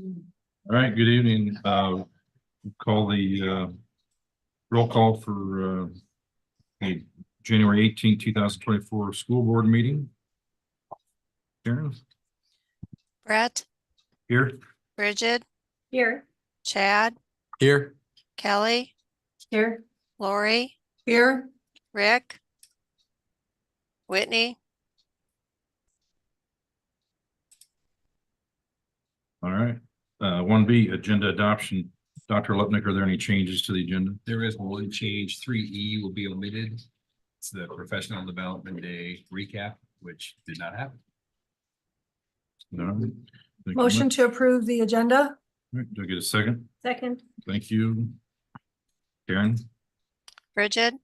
All right, good evening. Call the roll call for the January 18th, 2024 school board meeting. Karen? Brett, Here. Bridget, Here. Chad, Here. Kelly, Here. Lori, Here. Rick, Whitney. All right. 1B, agenda adoption. Dr. Lupnick, are there any changes to the agenda? There is one change. 3E will be omitted. It's the Professional Development Day recap, which did not happen. No. Thank you Motion much. to approve the agenda. All right, do I get a second? Second. Thank you. Karen? Bridget,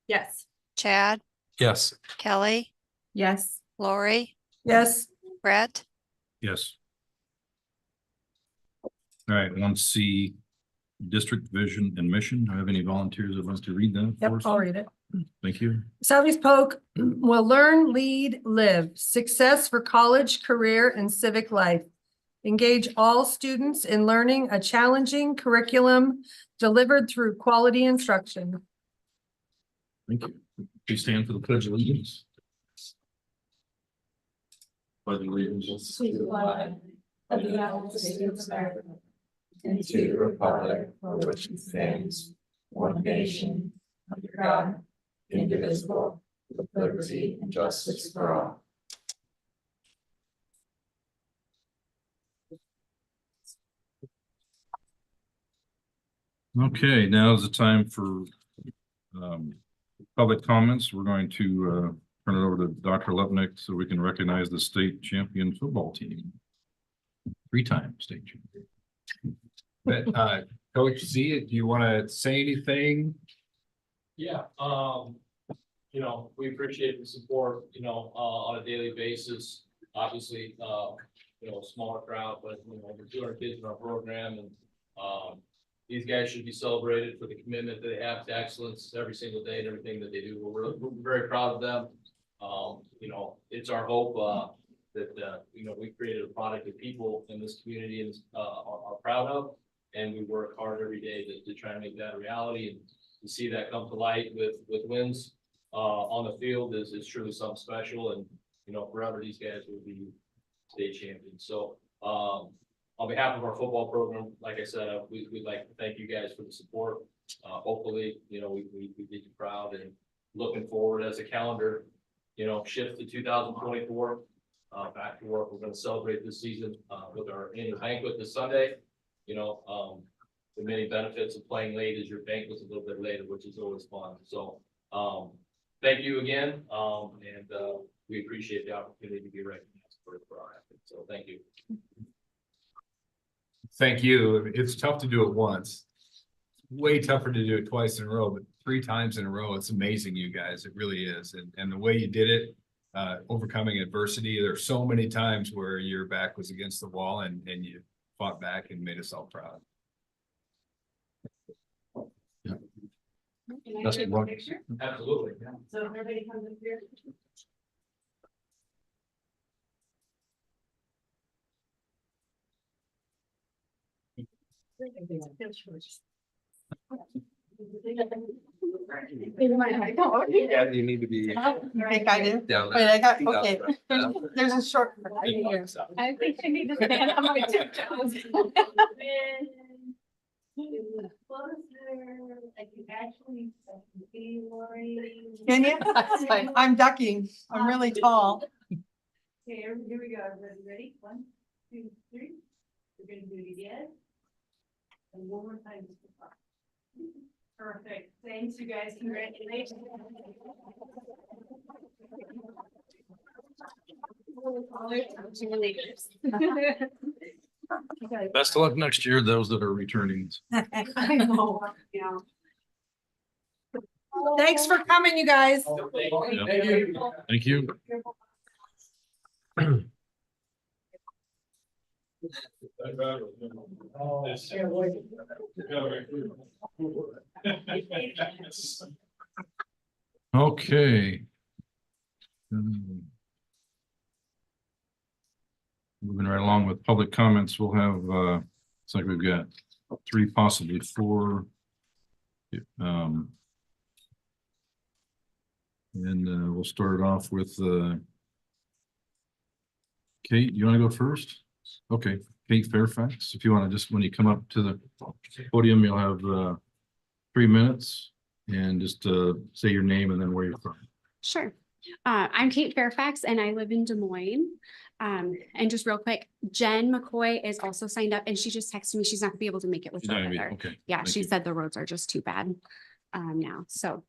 Yes. Chad, Yes. Kelly, Yes. Lori, Yes. Brett, Yes. All right, 1C, district vision and mission. Do I have any volunteers that wants to read that for Yep, us? I'll read it. Thank you. Southeast Polk will learn, lead, live. Success for college, career, and civic life. Engage all students in learning a challenging curriculum delivered through quality instruction. Thank you. Please stand for the pledge of allegiance. Pledge of allegiance. To the flag of the United States of America, and to the republic for which it stands, one nation, under God, indivisible, with liberty and justice for all. Okay, now is the time for public comments. We're going to turn it over to Dr. Lupnick so we can recognize the state champion football team. 3-time state champion. But Coach Z, do you want to say anything? Yeah, we appreciate the support, on a daily basis. Obviously, smaller crowd, but over 200 kids in our program, and these guys should be celebrated for the commitment that they have to excellence every single day and everything that they do. We're very proud of them. It's our hope that we created a product that people in this community are proud of, and we work hard every day to try and make that a reality. And to see that come to light with wins on the field is truly something special. And forever these guys will be state champions. So on behalf of our football program, like I said, we'd like to thank you guys for the support. Hopefully, we did you proud, and looking forward as a calendar, shift to 2024. Back to work. We're going to celebrate this season with our annual banquet this Sunday. The many benefits of playing late is your banquet's a little bit later, which is always fun. So thank you again, and we appreciate the opportunity to be recognized for our efforts. So thank you. Thank you. It's tough to do it once. Way tougher to do it twice in a row, but 3 times in a row. It's amazing, you guys. It really is. And the way you did it, overcoming adversity. There's so many times where your back was against the wall and you fought back and made us all proud. Yeah. Can I That's take a one. picture? Absolutely. So everybody comes up here. Yeah, you need to be I think I do. down Wait, I got, okay. There's a short. I think I need to stand on my tiptoes. I can actually see Lori. Can you? I'm ducking. I'm really tall. Okay, here we go. Everybody ready? 1, 2, 3. We're gonna do it again. And one more time. Perfect. Thanks, you guys. Congratulations. Best of luck next year, those that are returning. I know. Yeah. Thanks for coming, you guys. Thank you. Okay. Moving right along with public comments, we'll have, it's like we've got 3, possibly 4. And we'll start off with Kate, you want to go first? Okay, Kate Fairfax, if you want to just, when you come up to the podium, you'll have 3 minutes and just say your name and then where you're from. Sure. I'm Kate Fairfax and I live in Des Moines. And just real quick, Jen McCoy is also signed up and she just texted me. She's not gonna be able to make it with She's the not gonna be- weather. Okay. Yeah, thank she you. said the roads are just too bad now. So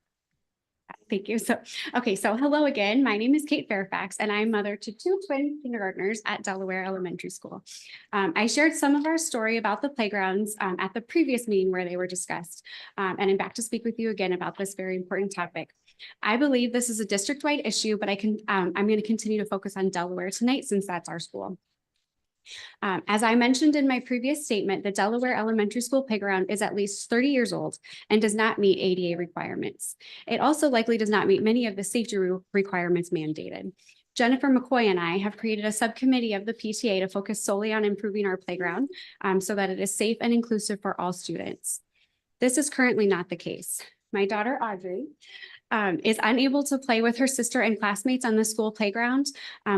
thank you. So, okay, so hello again. My name is Kate Fairfax and I'm mother to 2 twin kindergartners at Delaware Elementary School. I shared some of our story about the playgrounds at the previous meeting where they were discussed. And I'm back to speak with you again about this very important topic. I believe this is a district-wide issue, but I'm going to continue to focus on Delaware tonight since that's our school. As I mentioned in my previous statement, the Delaware Elementary School playground is at least 30 years old and does not meet ADA requirements. It also likely does not meet many of the safety requirements mandated. Jennifer McCoy and I have created a subcommittee of the PTA to focus solely on improving our playground so that it is safe and inclusive for all students. This is currently not the case. My daughter, Audrey, is unable to play with her sister and classmates on the school playground,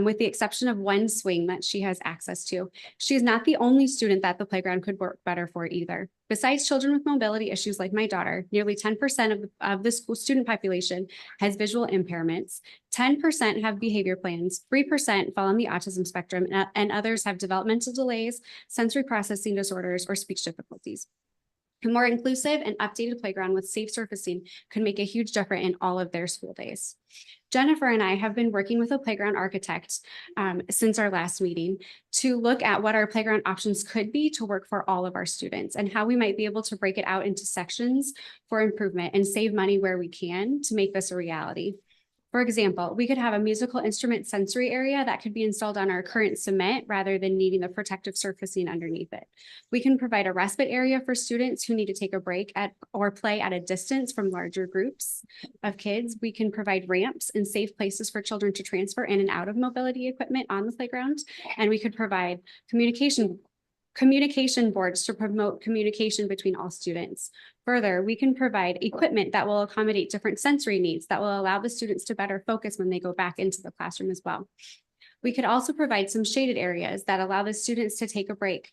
with the exception of one swing that she has access to. She is not the only student that the playground could work better for either. Besides children with mobility issues like my daughter, nearly 10% of the school student population has visual impairments, 10% have behavior plans, 3% fall on the autism spectrum, and others have developmental delays, sensory processing disorders, or speech difficulties. A more inclusive and updated playground with safe surfacing could make a huge difference in all of their school days. Jennifer and I have been working with a playground architect since our last meeting to look at what our playground options could be to work for all of our students and how we might be able to break it out into sections for improvement and save money where we can to make this a reality. For example, we could have a musical instrument sensory area that could be installed on our current cement rather than needing the protective surfacing underneath it. We can provide a respite area for students who need to take a break or play at a distance from larger groups of kids. We can provide ramps and safe places for children to transfer in and out of mobility equipment on the playground. And we could provide communication boards to promote communication between all students. Further, we can provide equipment that will accommodate different sensory needs that will allow the students to better focus when they go back into the classroom as well. We could also provide some shaded areas that allow the students to take a break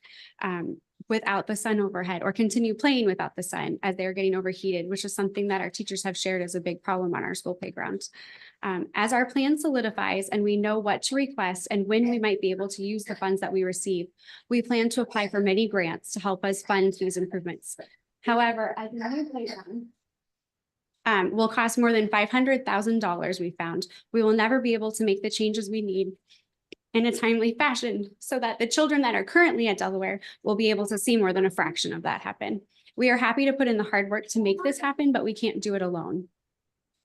without the sun overhead or continue playing without the sun as they're getting overheated, which is something that our teachers have shared as a big problem on our school playground. As our plan solidifies and we know what to request and when we might be able to use the funds that we receive, we plan to apply for many grants to help us fund these improvements. However, as a new playground will cost more than $500,000, we found, we will never be able to make the changes we need in a timely fashion so that the children that are currently at Delaware will be able to see more than a fraction of that happen. We are happy to put in the hard work to make this happen, but we can't do it alone.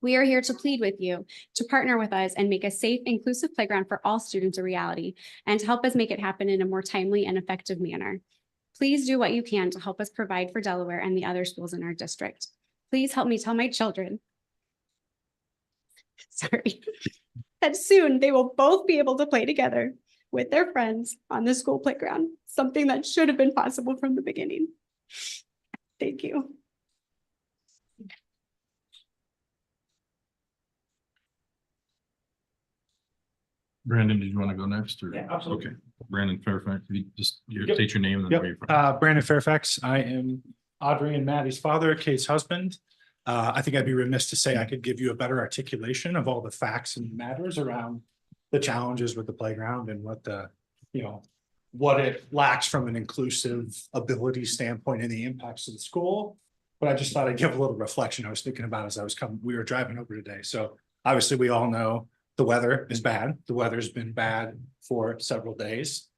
We are here to plead with you to partner with us and make a safe, inclusive playground for all students a reality and to help us make it happen in a more timely and effective manner. Please do what you can to help us provide for Delaware and the other schools in our district. Please help me tell my children, sorry, that soon they will both be able to play together with their friends on the school playground, something that should have been possible from the beginning. Thank you. Brandon, did you want to go next or? Yeah, absolutely. Okay, Brandon Fairfax, you Yep. state your name and then Yep, where you're from. Brandon Fairfax. I am Audrey and Maddie's father, Kate's husband. I think I'd be remiss to say I could give you a better articulation of all the facts and matters around the challenges with the playground and what what it lacks from an inclusive ability standpoint and the impacts of the school. But I just thought I'd give a little reflection I was thinking about as I was coming, we were driving over today. So obviously we all know the weather is bad. The weather's been bad for several days.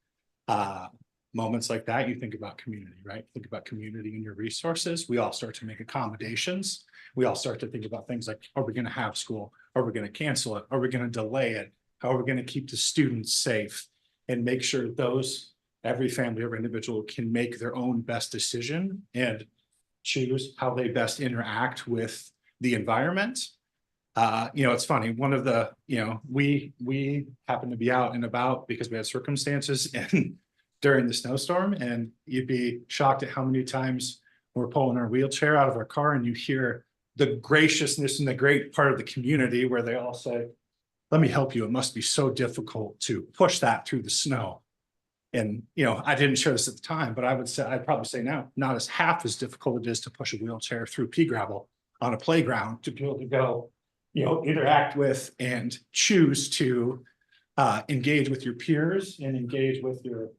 Moments like that, you think about community, right? Think about community and your resources. We all start to make accommodations. We all start to think about things like, are we going to have school? Are we going to cancel it? Are we going to delay it? How are we going to keep the students safe and make sure every family, every individual can make their own best decision and choose how they best interact with the environment. It's funny, one of the, we happened to be out and about because we had circumstances and during the snowstorm, and you'd be shocked at how many times we're pulling our wheelchair out of our car and you hear the graciousness and the great part of the community where they all say, let me help you. It must be so difficult to push that through the snow. And, I didn't share this at the time, but I'd probably say now, not as half as difficult it is to push a wheelchair through pea gravel on a playground to be able to go, interact with and choose to engage with your peers and engage with your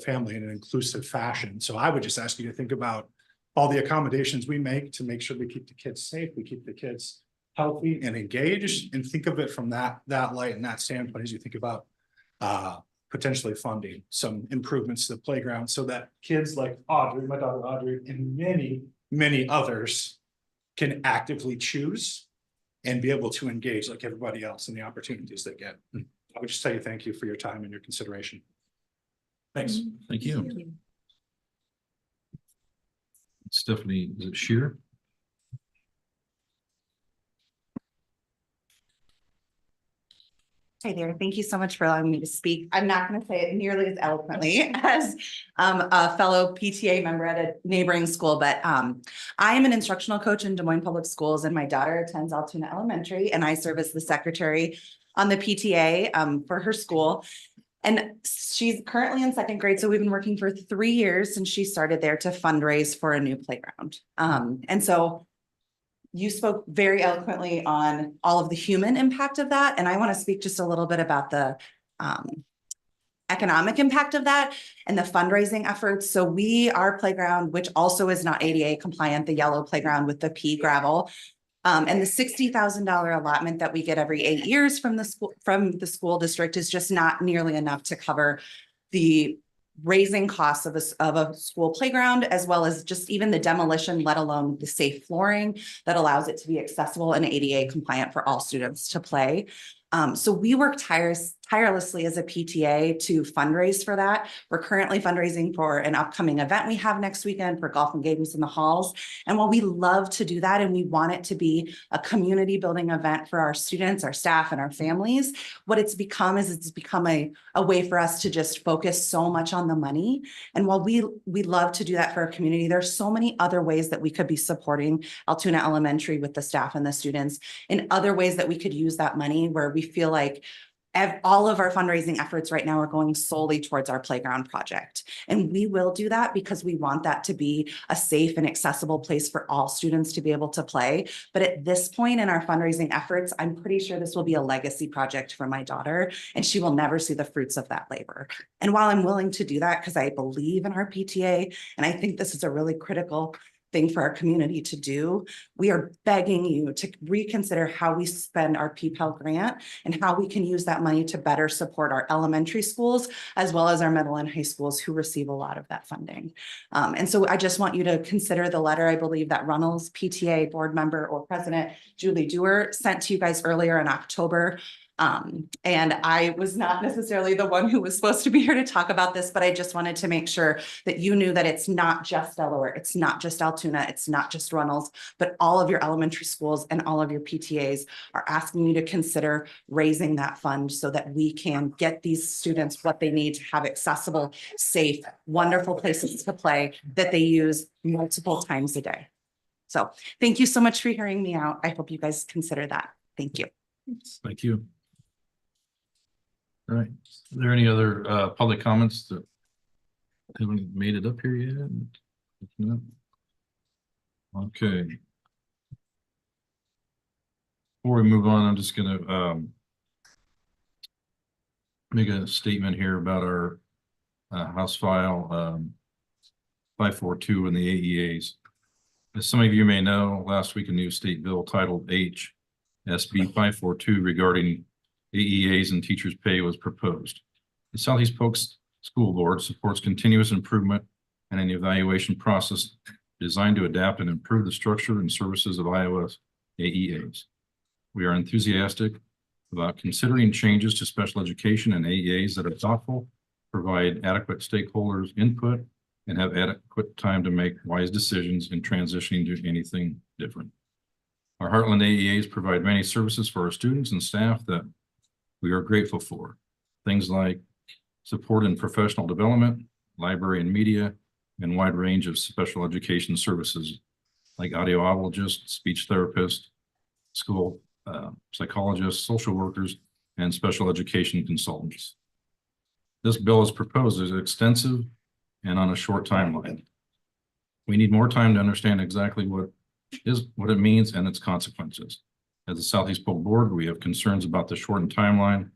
family in an inclusive fashion. So I would just ask you to think about all the accommodations we make to make sure we keep the kids safe, we keep the kids healthy and engaged, and think of it from that light and that standpoint as you think about potentially funding some improvements to the playground so that kids like Audrey, my daughter Audrey, and many, many others can actively choose and be able to engage like everybody else in the opportunities they get. I would just tell you thank you for your time and your consideration. Thanks. Thank you. Stephanie, is it Shear? Hi there. Thank you so much for allowing me to speak. I'm not going to say it nearly as eloquently as a fellow PTA member at a neighboring school, but I am an instructional coach in Des Moines Public Schools, and my daughter attends Altoona Elementary, and I serve as the secretary on the PTA for her school. And she's currently in second grade, so we've been working for 3 years since she started there to fundraise for a new playground. And so you spoke very eloquently on all of the human impact of that. And I want to speak just a little bit about the economic impact of that and the fundraising efforts. So our playground, which also is not ADA compliant, the yellow playground with the pea gravel, and the $60,000 allotment that we get every 8 years from the school district is just not nearly enough to cover the raising costs of a school playground, as well as just even the demolition, let alone the safe flooring that allows it to be accessible and ADA compliant for all students to play. So we work tirelessly as a PTA to fundraise for that. We're currently fundraising for an upcoming event we have next weekend for golf and games in the halls. And while we love to do that and we want it to be a community building event for our students, our staff, and our families, what it's become a way for us to just focus so much on the money. And while we love to do that for our community, there's so many other ways that we could be supporting Altoona Elementary with the staff and the students in other ways that we could use that money, where we feel like all of our fundraising efforts right now are going solely towards our playground project. And we will do that because we want that to be a safe and accessible place for all students to be able to play. But at this point in our fundraising efforts, I'm pretty sure this will be a legacy project for my daughter, and she will never see the fruits of that labor. And while I'm willing to do that because I believe in our PTA, and I think this is a really critical thing for our community to do, we are begging you to reconsider how we spend our PPEL grant and how we can use that money to better support our elementary schools, as well as our middle and high schools who receive a lot of that funding. And so I just want you to consider the letter, I believe, that Runnels PTA board member or president Julie Dewar sent to you guys earlier in October. And I was not necessarily the one who was supposed to be here to talk about this, but I just wanted to make sure that you knew that it's not just Delaware, it's not just Altoona, it's not just Runnels, but all of your elementary schools and all of your PTAs are asking you to consider raising that fund so that we can get these students what they need to have accessible, safe, wonderful places to play that they use multiple times a day. So thank you so much for hearing me out. I hope you guys consider that. Thank you. Thank you. All right. Are there any other public comments that haven't made it up here yet? No. Okay. Before we move on, I'm just gonna make a statement here about our House File 542 and the AEAs. As some of you may know, last week a new state bill titled H SB 542 regarding AEAs and teachers' pay was proposed. The Southeast Polk School Board supports continuous improvement and an evaluation process designed to adapt and improve the structure and services of Iowa's AEAs. We are enthusiastic about considering changes to special education and AEAs that are thoughtful, provide adequate stakeholders input, and have adequate time to make wise decisions in transitioning to anything different. Our Heartland AEAs provide many services for our students and staff that we are grateful for. Things like support in professional development, library and media, and wide range of special education services like audiologist, speech therapist, school psychologists, social workers, and special education consultants. This bill is proposed as extensive and on a short timeline. We need more time to understand exactly what it means and its consequences. As the Southeast Polk Board, we have concerns about the shortened timeline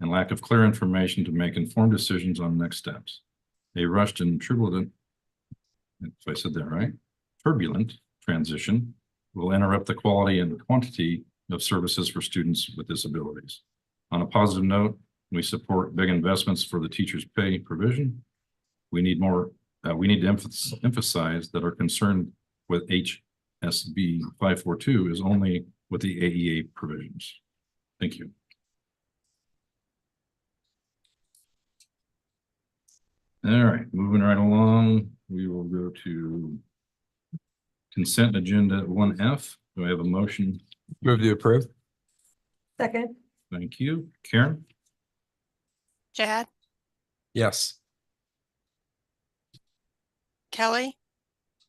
and lack of clear information to make informed decisions on next steps. A rushed and turbulent, if I said that right, turbulent transition will interrupt the quality and quantity of services for students with disabilities. On a positive note, we support big investments for the teachers' pay provision. We need to emphasize that our concern with HSB 542 is only with the AEA provisions. Thank you. All right, moving right along, we will go to consent agenda 1F. Do I have a motion? Move to approve. Second. Thank you. Karen? Chad, Yes. Kelly,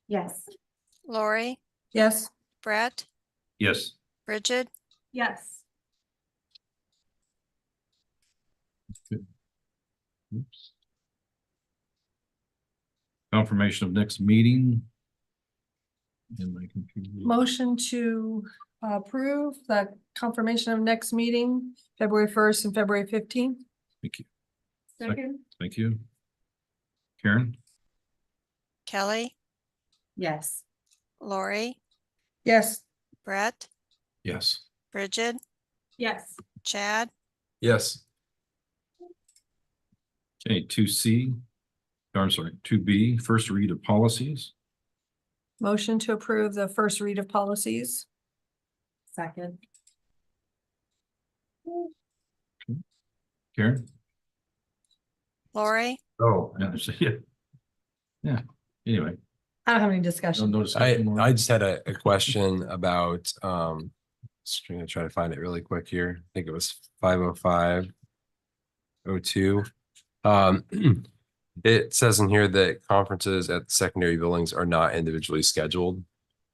Yes. Lori, Yes. Brett, Yes. Bridget, Yes. Oops. Confirmation of next meeting. In my computer. Motion to approve the confirmation of next meeting, February 1st and February 15th. Thank you. Second. Thank you. Karen? Kelly, Yes. Lori, Yes. Brett, Yes. Bridget, Yes. Chad, Yes. Okay, 2C, or I'm sorry, 2B, first read of policies. Motion to approve the first read of policies. Second. Karen? Lori, Oh, yeah. Yeah, anyway. I don't have any No discussion. discussion more? I just had a question about, just trying to find it really quick here. I think it was 50502. It says in here that conferences at secondary buildings are not individually scheduled,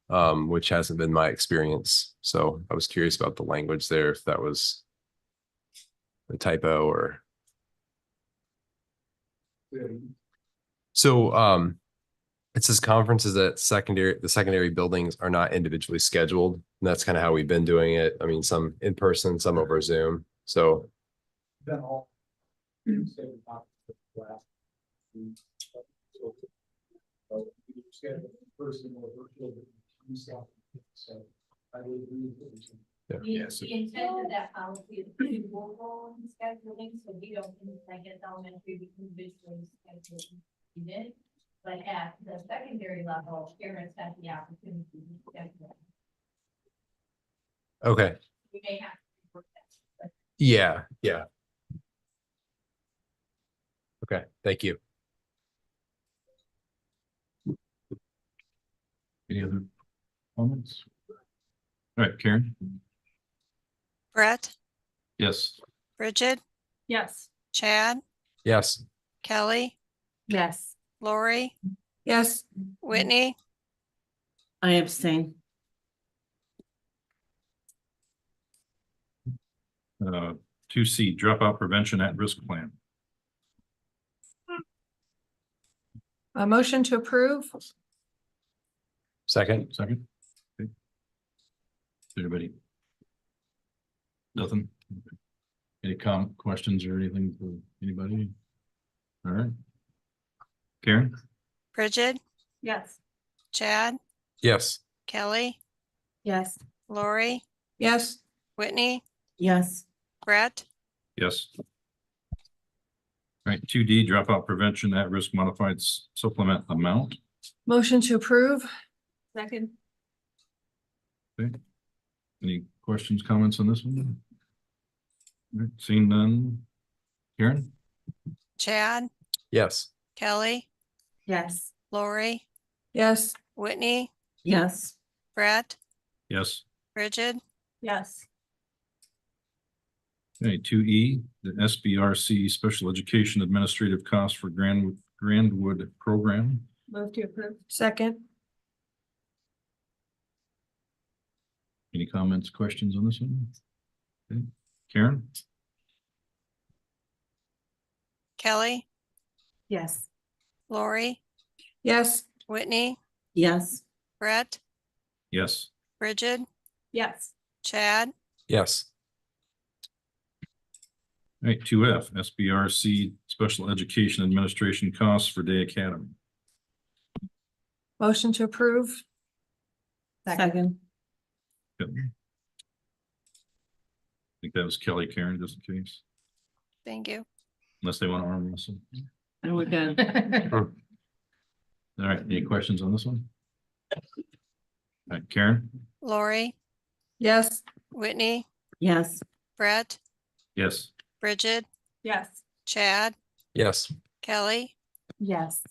which hasn't been my experience. So I was curious about the language there, if that was a typo or. So, it says conferences at the secondary buildings are not individually scheduled. And that's kind of how we've been doing it. I mean, some in person, some over Zoom. So. Yeah. Yes. The intent of that policy is to local scheduling, so we don't, I guess, elementary, we can visually schedule it. But at the secondary level, parents have the opportunity to schedule. Okay. We may have to report that. Yeah. Yeah. Okay. Thank you. Any other comments? All right, Karen? Brett, Yes. Bridget, Yes. Chad, Yes. Kelly, Yes. Lori, Yes. Whitney, I abstain. 2C, dropout prevention at risk plan. A motion to approve. Second. Second. Okay. Anybody? Nothing? Okay. Any questions or anything for anybody? All right. Karen? Bridget, Yes. Chad, Yes. Kelly, Yes. Lori, Yes. Whitney, Yes. Brett, Yes. All right, 2D, dropout prevention at risk modified supplement amount. Motion to approve. Second. Okay. Any questions, comments on this one? All right, seeing none. Karen? Chad, Yes. Kelly, Yes. Lori, Yes. Whitney, Yes. Brett, Yes. Bridget, Yes. Okay, 2E, the SBRC Special Education Administrative Costs for Grandwood Program. Move to approve. Second. Any comments, questions on this one? Okay. Karen? Kelly, Yes. Lori, Yes. Whitney, Yes. Brett, Yes. Bridget, Yes. Chad, Yes. All right, 2F, SBRC Special Education Administration Costs for Day Academy. Motion to approve. Second. Yep. I think that was Kelly, Karen, just in case, thank you. unless they want to arm wrestle. And we're good. All right, any questions on this one? All right, Karen? Lori, Yes. Whitney, Yes. Brett, Yes. Bridget, Yes. Chad, Yes. Kelly, Yes.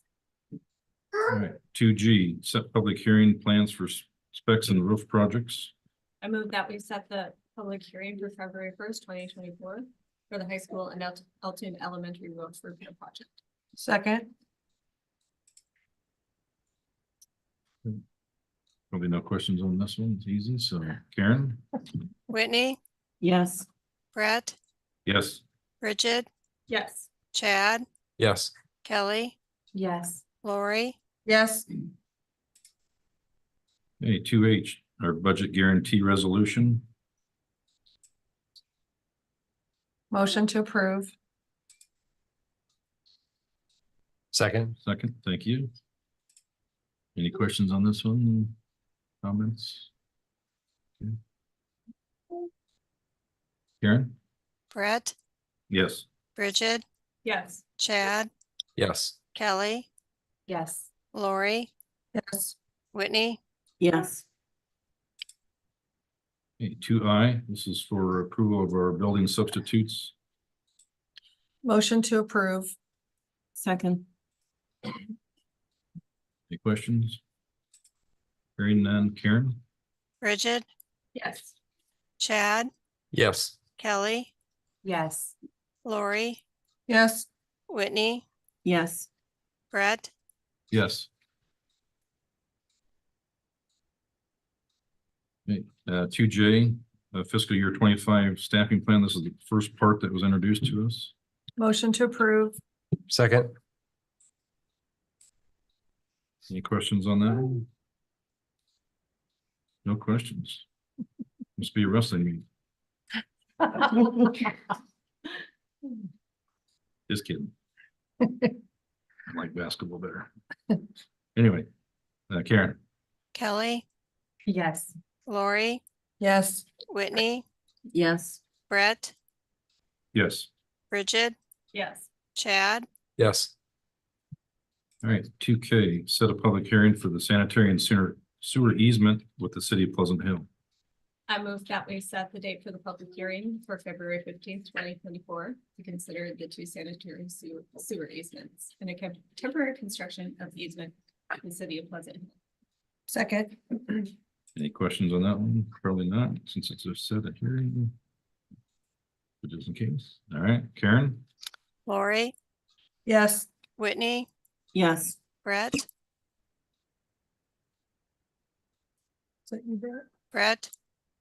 All right, 2G, set public hearing plans for specs and roof projects. I move that we set the public hearing for February 1st, 2024 for the high school and Elton Elementary Road Repair Project. Second. Probably no questions on this one, it's easy, so Karen? Whitney, Yes. Brett, Yes. Bridget, Yes. Chad, Yes. Kelly, Yes. Lori, Yes. Okay, 2H, our budget guarantee resolution. Motion to approve. Second. Second, thank you. Any questions on this one? Comments? Okay. Karen? Brett, Yes. Bridget, Yes. Chad, Yes. Kelly, Yes. Lori, Yes. Whitney, Yes. Okay, 2I, this is for approval of our building substitutes. Motion to approve. Second. Any questions? Hearing none, Karen? Bridget, Yes. Chad, Yes. Kelly, Yes. Lori, Yes. Whitney, Yes. Brett, Yes. Okay, 2J, fiscal year 25 staffing plan. This is the first part that was introduced to us. Motion to approve. Second. Any questions on that? No questions. Must be a wrestling meeting. Just kidding. I like basketball better. Anyway, Karen? Kelly, Yes. Lori, Yes. Whitney, Yes. Brett, Yes. Bridget, Yes. Chad, Yes. All right, 2K, set a public hearing for the sanitary and sewer easement with the city of Pleasant Hill. I move that we set the date for the public hearing for February 15th, 2024 to consider the two sanitary sewer easements and a temporary construction of easement at the city of Pleasant Hill. Second. Any questions on that one? Probably not, since it's a set a hearing. But just in case. All right, Karen? Lori, Yes. Whitney, Yes. Brett, Is that you, Brett? Brett,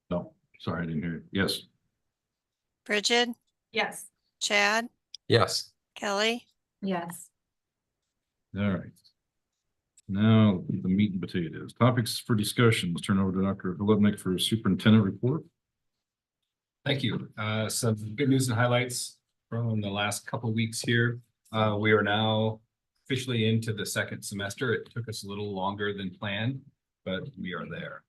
No, sorry, I didn't hear it. Yes. Bridget, Yes. Chad, Yes. Kelly, Yes. All right. Now, the meat and potatoes. Topics for discussion. Let's turn over to Dr. Lipnick for superintendent report. Thank you. Some good news and highlights from the last couple of weeks here. We are now officially into the second semester. It took us a little longer than planned, but we are there.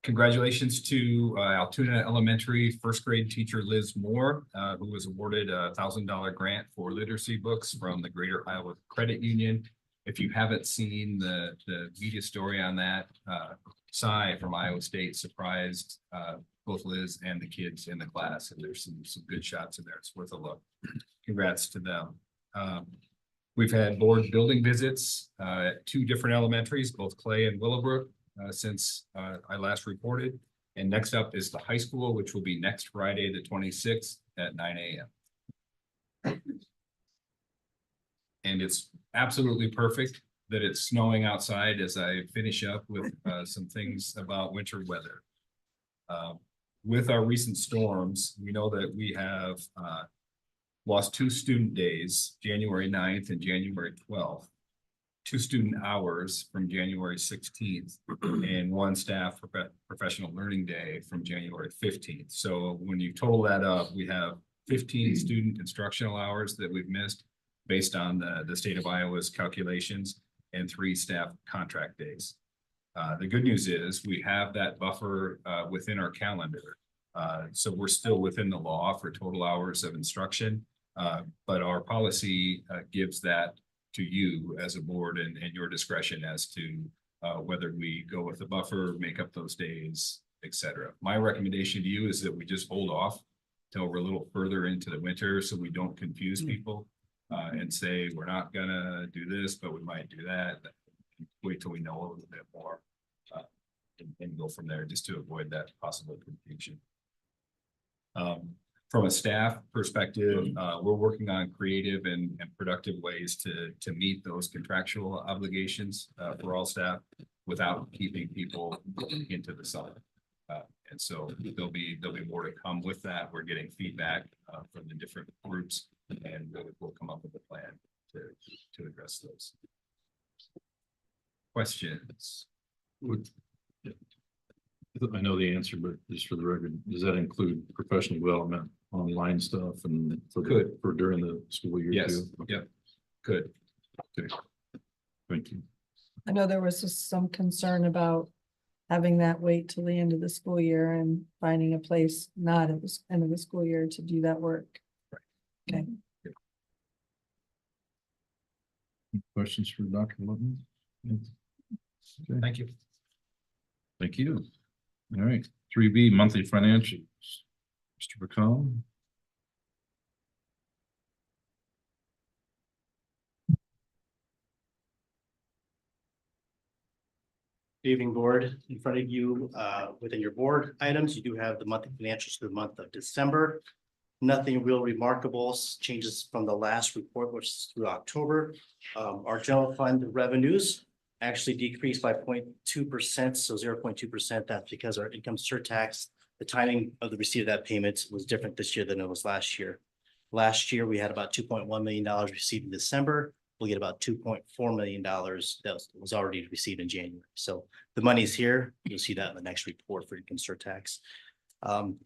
Congratulations to Altoona Elementary first grade teacher Liz Moore, who was awarded a $1,000 grant for literacy books from the Greater Iowa Credit Union. If you haven't seen the media story on that, Cy from Iowa State surprised both Liz and the kids in the class, and there's some good shots in there. It's worth a look. Congrats to them. We've had board building visits at two different elementaries, both Clay and Willowbrook. since I last reported. And next up is the high school, which will be next Friday, the 26th at 9 a.m. And it's absolutely perfect that it's snowing outside as I finish up with some things about winter weather. With our recent storms, we know that we have lost 2 student days, January 9th and January 12th. 2 student hours from January 16th and 1 staff professional learning day from January 15th. So when you total that up, we have 15 student instructional hours that we've missed based on the state of Iowa's calculations and 3 staff contract days. The good news is we have that buffer within our calendar. So we're still within the law for total hours of instruction, but our policy gives that to you as a board and your discretion as to whether we go with the buffer, make up those days, etc. My recommendation to you is that we just hold off till we're a little further into the winter so we don't confuse people and say we're not gonna do this, but we might do that. Wait till we know a little bit more and go from there just to avoid that possible confusion. From a staff perspective, we're working on creative and productive ways to meet those contractual obligations for all staff without keeping people into the sun. And so there'll be more to come with that. We're getting feedback from the different groups, and we'll come up with a plan to address those. Questions? I know the answer, but just for the record, does that include professional development, online stuff and for during the school year? Yes. Too? Okay. Yep. Good. Okay. Thank you. I know there was just some concern about having that wait till the end of the school year and finding a place not at the end of the school year to do that work. Right. Okay. Questions for Dr. Lutton? Okay. Thank you. Thank you. All right, 3B monthly financials. Mr. McComb. Good evening, board. In front of you, within your board items, you do have the monthly financials for the month of December. Nothing real remarkable changes from the last report, which is through October. Our general fund revenues actually decreased by 0.2%, so 0.2%. That's because our income surtax, the timing of the receipt of that payment was different this year than it was last year. Last year, we had about $2.1 million received in December. We'll get about $2.4 million that was already received in January. So the money's here. You'll see that in the next report for income surtax.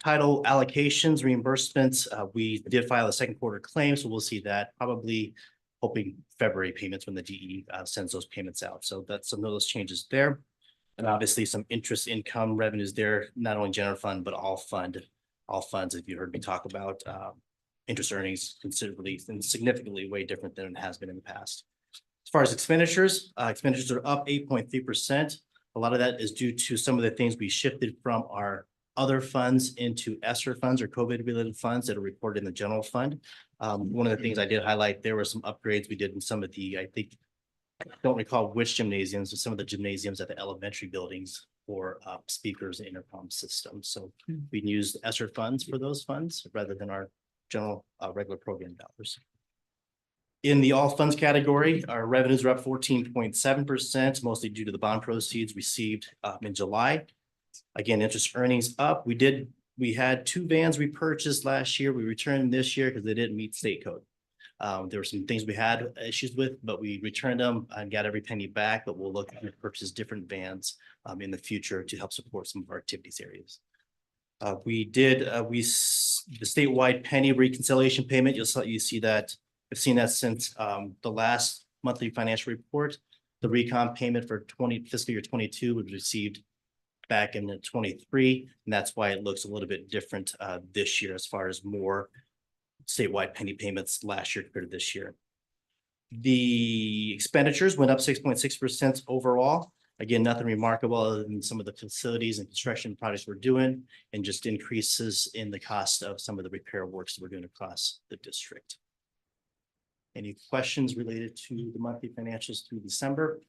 Title allocations, reimbursements, we did file a second quarter claim, so we'll see that probably hoping February payments when the DE sends those payments out. So that's some of those changes there. And obviously some interest income revenues there, not only general fund, but all funds, if you heard me talk about interest earnings considerably and significantly way different than it has been in the past. As far as expenditures, expenditures are up 8.3%. A lot of that is due to some of the things we shifted from our other funds into ESSER funds or COVID related funds that are reported in the general fund. One of the things I did highlight, there were some upgrades we did in some of the, I don't recall which gymnasiums, but some of the gymnasiums at the elementary buildings for speakers and intercom systems. So we used ESSER funds for those funds rather than our general regular program dollars. In the all funds category, our revenues are up 14.7%, mostly due to the bond proceeds received in July. Again, interest earnings up. We had 2 vans we purchased last year. We returned this year because they didn't meet state code. There were some things we had issues with, but we returned them and got every penny back, but we'll look to purchase different vans in the future to help support some of our activities areas. The statewide penny reconciliation payment, you see that, I've seen that since the last monthly financial report. The recon payment for fiscal year 22 was received back in 23, and that's why it looks a little bit different this year as far as more statewide penny payments last year compared to this year. The expenditures went up 6.6% overall. Again, nothing remarkable other than some of the facilities and construction projects we're doing and just increases in the cost of some of the repair works that we're doing across the district. Any questions related to the monthly financials through December?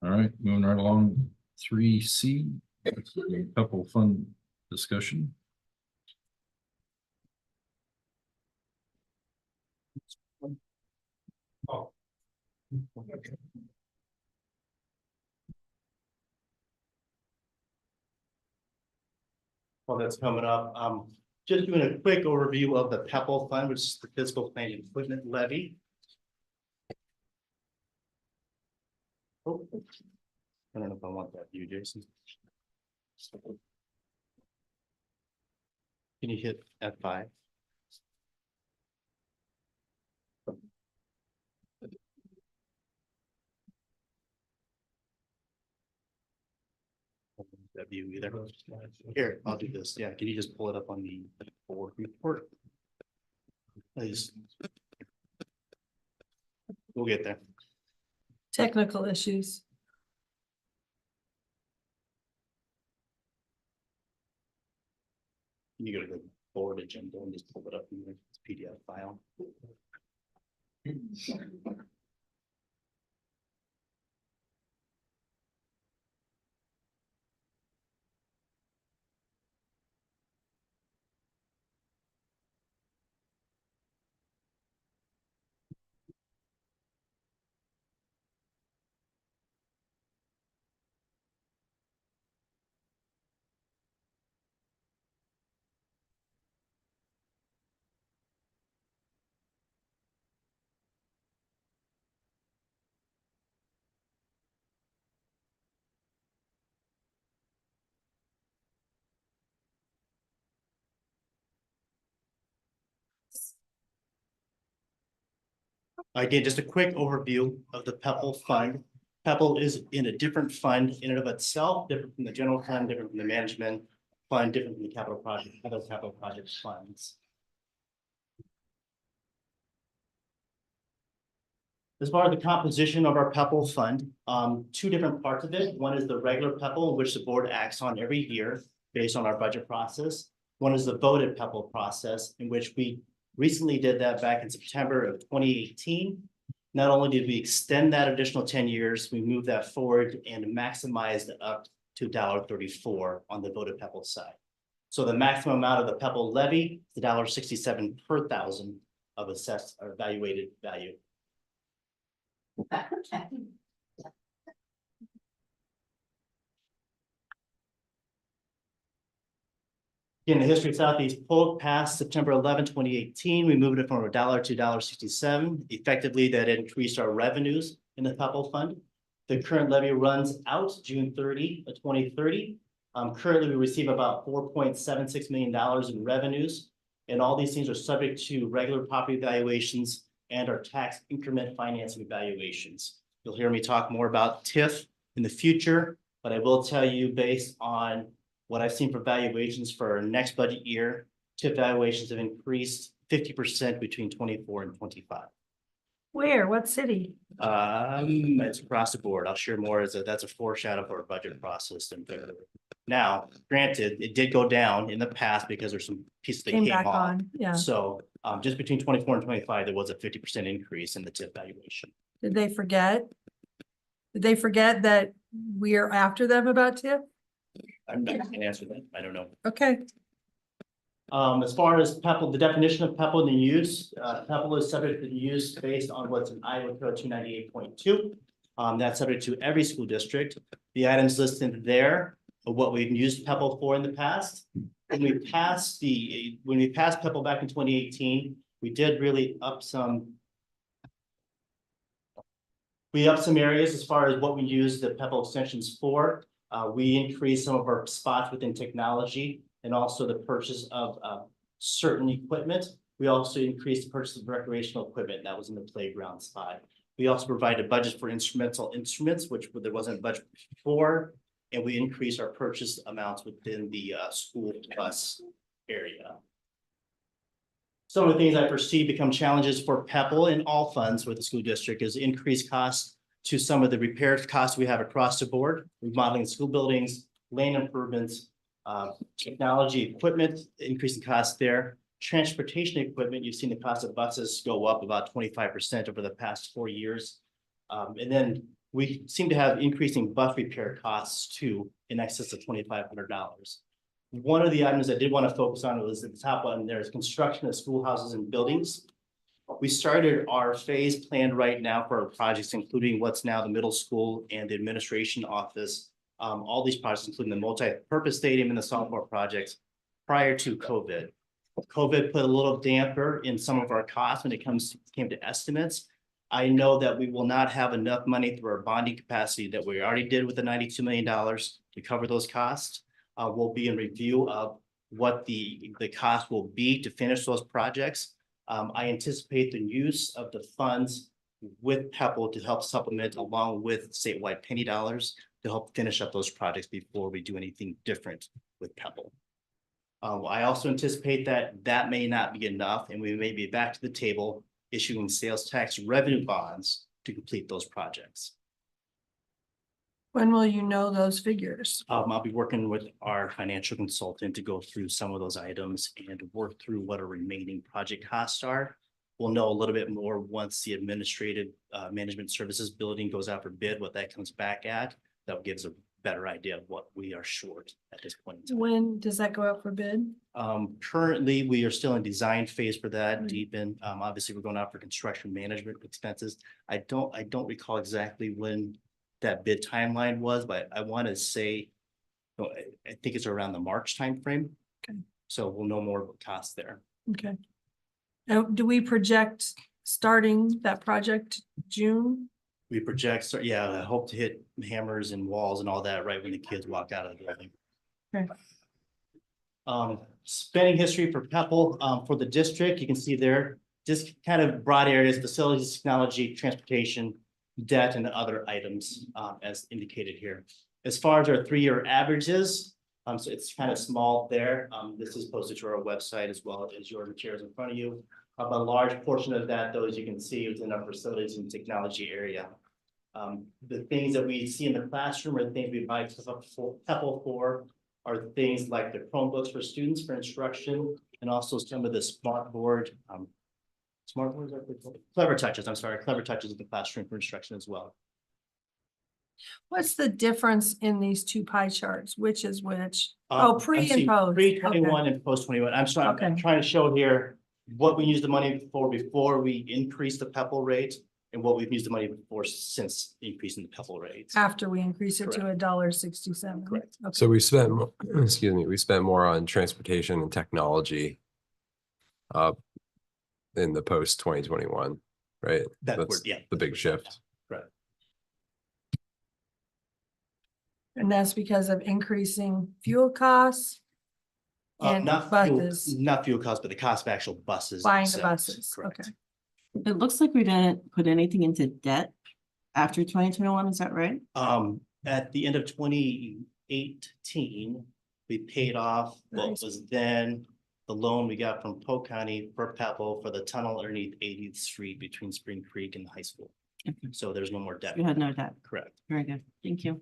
All right, moving right along, 3C, a couple fun discussion. Well, that's coming up. Just doing a quick overview of the PEPAL fund, which is the Physical Plant Equipment Levy. Oh, I don't know if I want that view, Jason. Can you hit F5? That view either. Here, I'll do this. Yeah, can you just pull it up on the board report? Please. We'll get there. Technical issues. You go to the board agenda and just pull it up in the PDF file. Again, just a quick overview of the PEPAL fund. PEPAL is in a different fund in and of itself, different from the general fund, different from the management fund, different from the capital project, other capital projects funds. As far as the composition of our PEPAL fund, two different parts of it. One is the regular PEPAL, which the board acts on every year based on our budget process. One is the voted PEPAL process, in which we recently did that back in September of 2018. Not only did we extend that additional 10 years, we moved that forward and maximized it up to $1.34 on the voted PEPAL side. So the maximum amount of the PEPAL levy is $1.67 per thousand of assessed or evaluated value. In the history of Southeast Polk passed September 11, 2018. We moved it from $1 to $1.67. Effectively, that increased our revenues in the PEPAL fund. The current levy runs out June 30 of 2030. Currently, we receive about $4.76 million in revenues, and all these things are subject to regular property valuations and our tax increment financing evaluations. You'll hear me talk more about TIF in the future, but I will tell you, based on what I've seen for valuations for our next budget year, TIF valuations have increased 50% between 24 and 25. Where? What city? It's across the board. I'll share more as that's a foreshadow for our budget process. And now, granted, it did go down in the past because there's some pieces that Came came back off. on, yeah. So just between 24 and 25, there was a 50% increase in the TIF valuation. Did they forget? Did they forget that we are after them about TIF? I'm not going to answer that. I don't know. Okay. As far as PEPAL, the definition of PEPAL and the use, PEPAL is subject to the use based on what's in Iowa Code 298.2. That's subject to every school district. The items listed there are what we've used PEPAL for in the past. When we passed PEPAL back in 2018, we did really up some. We upped some areas as far as what we use the PEPAL extensions for. We increased some of our spots within technology and also the purchase of certain equipment. We also increased the purchase of recreational equipment that was in the playground spot. We also provided budget for instrumental instruments, which there wasn't a budget for, and we increased our purchase amounts within the school bus area. Some of the things I foresee become challenges for PEPAL in all funds with the school district is increased costs to some of the repair costs we have across the board, remodeling school buildings, lane improvements, technology equipment, increasing costs there. Transportation equipment, you've seen the cost of buses go up about 25% over the past 4 years. And then we seem to have increasing bus repair costs too, in excess of $2,500. One of the items I did want to focus on was at the top one, there's construction of schoolhouses and buildings. We started our phase plan right now for our projects, including what's now the middle school and the administration office. All these projects, including the multi-purpose stadium and the softball projects prior to COVID. COVID put a little damper in some of our costs when it came to estimates. I know that we will not have enough money through our bonding capacity that we already did with the $92 million to cover those costs. We'll be in review of what the cost will be to finish those projects. I anticipate the use of the funds with PEPAL to help supplement along with statewide penny dollars to help finish up those projects before we do anything different with PEPAL. I also anticipate that that may not be enough and we may be back to the table issuing sales tax revenue bonds to complete those projects. When will you know those figures? I'll be working with our financial consultant to go through some of those items and work through what our remaining project costs are. We'll know a little bit more once the administrative management services building goes out for bid, what that comes back at. That gives a better idea of what we are short at this point in time. When does that go out for bid? Currently, we are still in design phase for that deep in. Obviously, we're going out for construction management expenses. I don't recall exactly when that bid timeline was, but I want to say, I think it's around the March timeframe. Okay. So we'll know more about costs there. Okay. Now, do we project starting that project June? We project, so yeah, I hope to hit hammers and walls and all that right when the kids walk out of the building. Okay. Spending history for PEPAL, for the district, you can see there, just kind of broad areas, facilities, technology, transportation, debt, and other items, as indicated here. As far as our 3-year averages, so it's kind of small there. This is posted to our website as well as your materials in front of you. A large portion of that, though, as you can see, is in our facilities and technology area. The things that we see in the classroom are things we buy PEPAL for are things like the Chromebooks for students for instruction, and also some of the smartboard, clever touches, clever touches in the classroom for instruction as well. What's the difference in these two pie charts? Which is which? I'm Pre and seeing post. Pre-21 and post-21. I'm Okay. trying to show here what we used the money for before we increased the PEPAL rate and what we've used the money for since increasing the PEPAL rates. After we increase it to $1.67. Correct. Okay. So we spent, excuse me, we spent more on transportation and technology in the post 2021, right? That's yeah. the big shift. Right. And that's because of increasing fuel costs and buses, Not fuel costs, but the cost of actual buses. buying the themselves. buses. Correct. Okay. It looks like we didn't put anything into debt after 2021, is that right? At the end of 2018, we paid off what Nice. was then the loan we got from Polk County for PEPAL for the tunnel underneath 80th Street between Spring Creek and the high school. Okay. So there's no more debt. You had no debt. Correct. Very good. Thank you.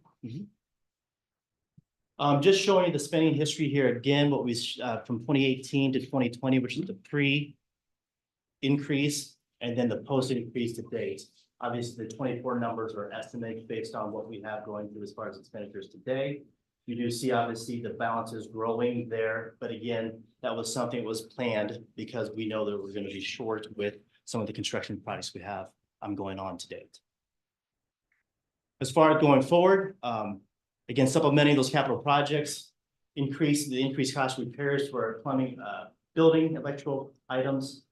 Just showing you the spending history here again, what we from 2018 to 2020, which is the pre-increase and then the post-increase to date. Obviously, the 24 numbers are estimated based on what we have going through as far as expenditures today. You do see obviously the balance is growing there, but again, that was something that was planned because we know that we're going to be short with some of the construction projects we have going on to date. As far as going forward, again, supplementing those capital projects, the increased cost repairs for our plumbing, building, electrical items.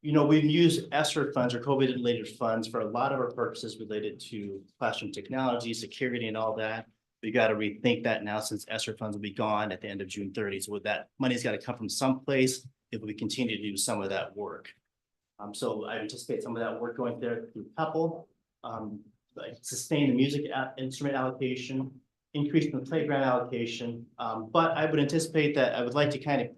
You know, we've used ESSER funds or COVID-related funds for a lot of our purposes related to classroom technology, security, and all that. We got to rethink that now since ESSER funds will be gone at the end of June 30. So with that, money's got to come from someplace if we continue to do some of that work. So I anticipate some of that work going there through PEPAL, like sustain the music instrument allocation, increase the playground allocation. But I would anticipate that I would like to kind of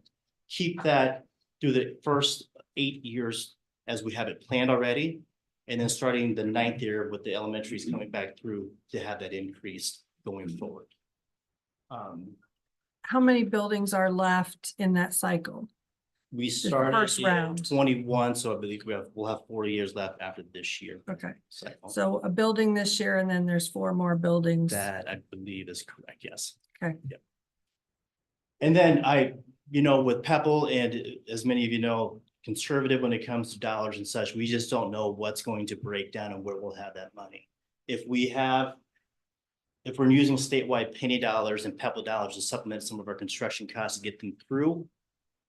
keep that through the first 8 years as we have it planned already. And then starting the 9th year with the elementaries coming back through to have that increase going forward. How many buildings are left in that cycle? We first started in round. 21, so I believe we'll have 4 years left after this year. Okay, cycle. so a building this year and then there's 4 more buildings. That I believe is correct, yes. Okay. Yep. And then with Pepple, and as many of you know, conservative when it comes to dollars and such, we just don't know what's going to break down and where we'll have that money. If we're using statewide penny dollars and Pepple dollars to supplement some of our construction costs to get them through,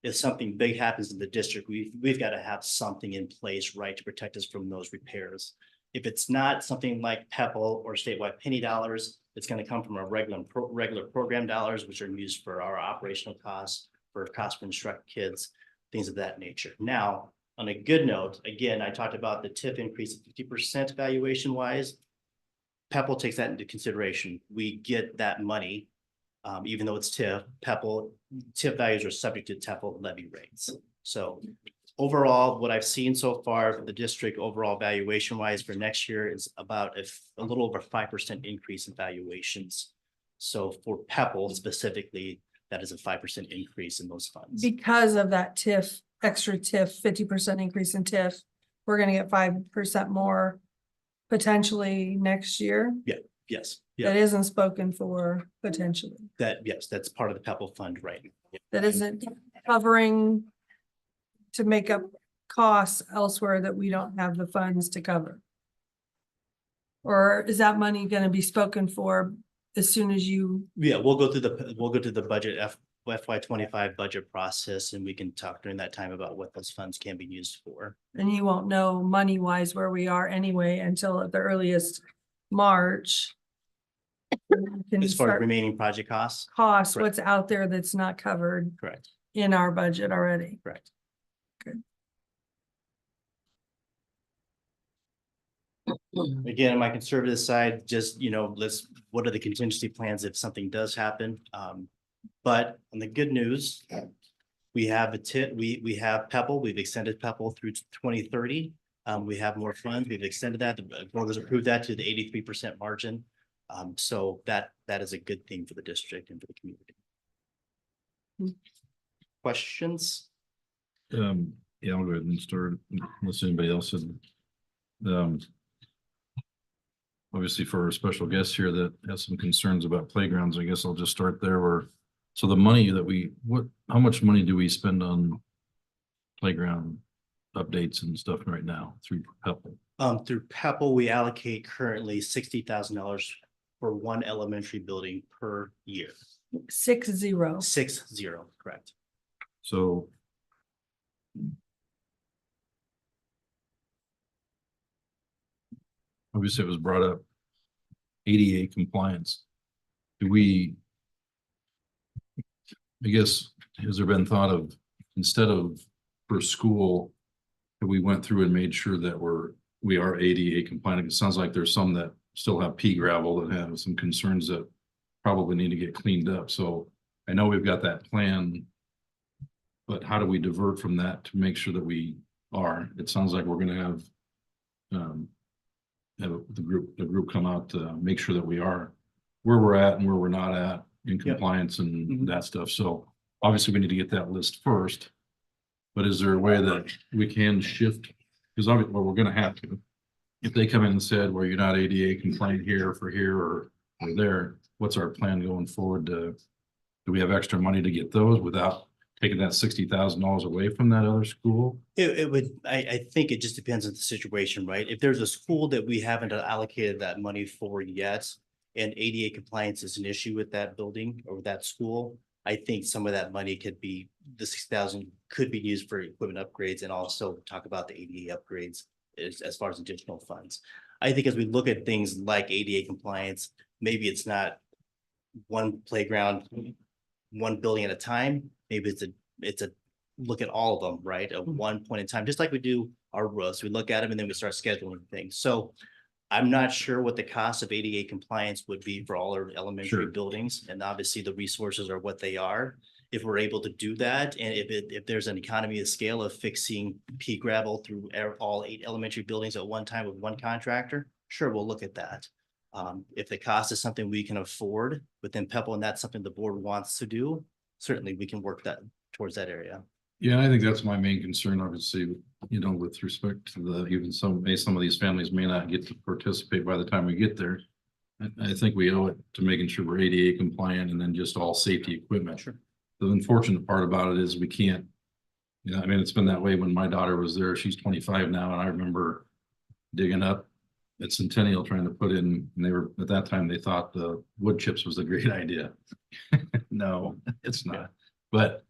if something big happens in the district, we've got to have something in place, right, to protect us from those repairs. If it's not something like Pepple or statewide penny dollars, it's going to come from our regular program dollars, which are used for our operational costs, for cost for instruct kids, things of that nature. Now, on a good note, again, I talked about the TIF increase of 50% valuation wise. Pepple takes that into consideration. We get that money, even though it's TIF. TIF values are subject to TEPL levy rates. So overall, what I've seen so far for the district overall valuation wise for next year is about a little over 5% increase in valuations. So for Pepple specifically, that is a 5% increase in those funds. Because of that TIF, extra TIF, 50% increase in TIF, we're gonna get 5% more potentially next year. Yes, That isn't spoken for potentially. yes, that's part of the Pepple fund, right? That isn't covering to make up costs elsewhere that we don't have the funds to cover. Or is that money gonna be spoken for as soon as you, Yeah, we'll go through the budget FY25 budget process, and we can talk during that time about what those funds can be used for. and you won't know money wise where we are anyway until at the earliest March. You can As far as start remaining project costs, costs, correct. what's out there that's not covered correct, in our budget already. correct. Again, on my conservative side, just, what are the contingency plans if something does happen? But on the good news, we have we have Pepple, we've extended Pepple through 2030. We have more funds, we've extended that, the board has approved that to the 83% margin. So that is a good thing for the district and for the community. Questions? Yeah, I'll go ahead and start unless anybody else has. Obviously for our special guest here that has some concerns about playgrounds, I guess I'll just start there so the money that how much money do we spend on playground updates and stuff right now through Pepple? Through Pepple, we allocate currently $60,000 for one elementary building per year. 60. 60, correct. So. Obviously, it was brought up ADA compliance. I guess, has there been thought of, instead of for school, that we went through and made sure that we are ADA compliant? It sounds like there's some that still have pea gravel that have some concerns that probably need to get cleaned up. So I know we've got that plan, but how do we divert from that to make sure that we are? It sounds like we're gonna have the group come out to make sure that we are where we're at and where we're not at in compliance and that stuff. So obviously we need to get that list first. But is there a way that we can shift? Because obviously, well, we're gonna have to. If they come in and said, well, you're not ADA compliant here or there, what's our plan going forward? Do we have extra money to get those without taking that $60,000 away from that other school? I think it just depends on the situation, right? If there's a school that we haven't allocated that money for yet, and ADA compliance is an issue with that building or that school, I think some of that money the 6,000 could be used for equipment upgrades, and also talk about the ADA upgrades as far as additional funds. I think as we look at things like ADA compliance, maybe it's not one playground, one building at a time. Maybe it's a look at all of them, right? At one point in time, just like we do our roofs, we look at them and then we start scheduling things. So I'm not sure what the cost of ADA compliance would be for all our elementary buildings, and obviously the resources are what they are. If we're able to do that, and if there's an economy of scale of fixing pea gravel through all 8 elementary buildings at one time with one contractor, sure, we'll look at that. If the cost is something we can afford within Pepple and that's something the board wants to do, certainly we can work towards that area. Yeah, I think that's my main concern, obviously, you know, with respect to the, even some of these families may not get to participate by the time we get there. I think we owe it to making sure we're ADA compliant and then just all safety equipment. Sure. The unfortunate part about it is we can't, you know, I mean, it's been that way when my daughter was there. She's 25 now, and I remember digging up at Centennial trying to put in, and they were, at that time, they thought the wood chips was a great idea. No, it's not. But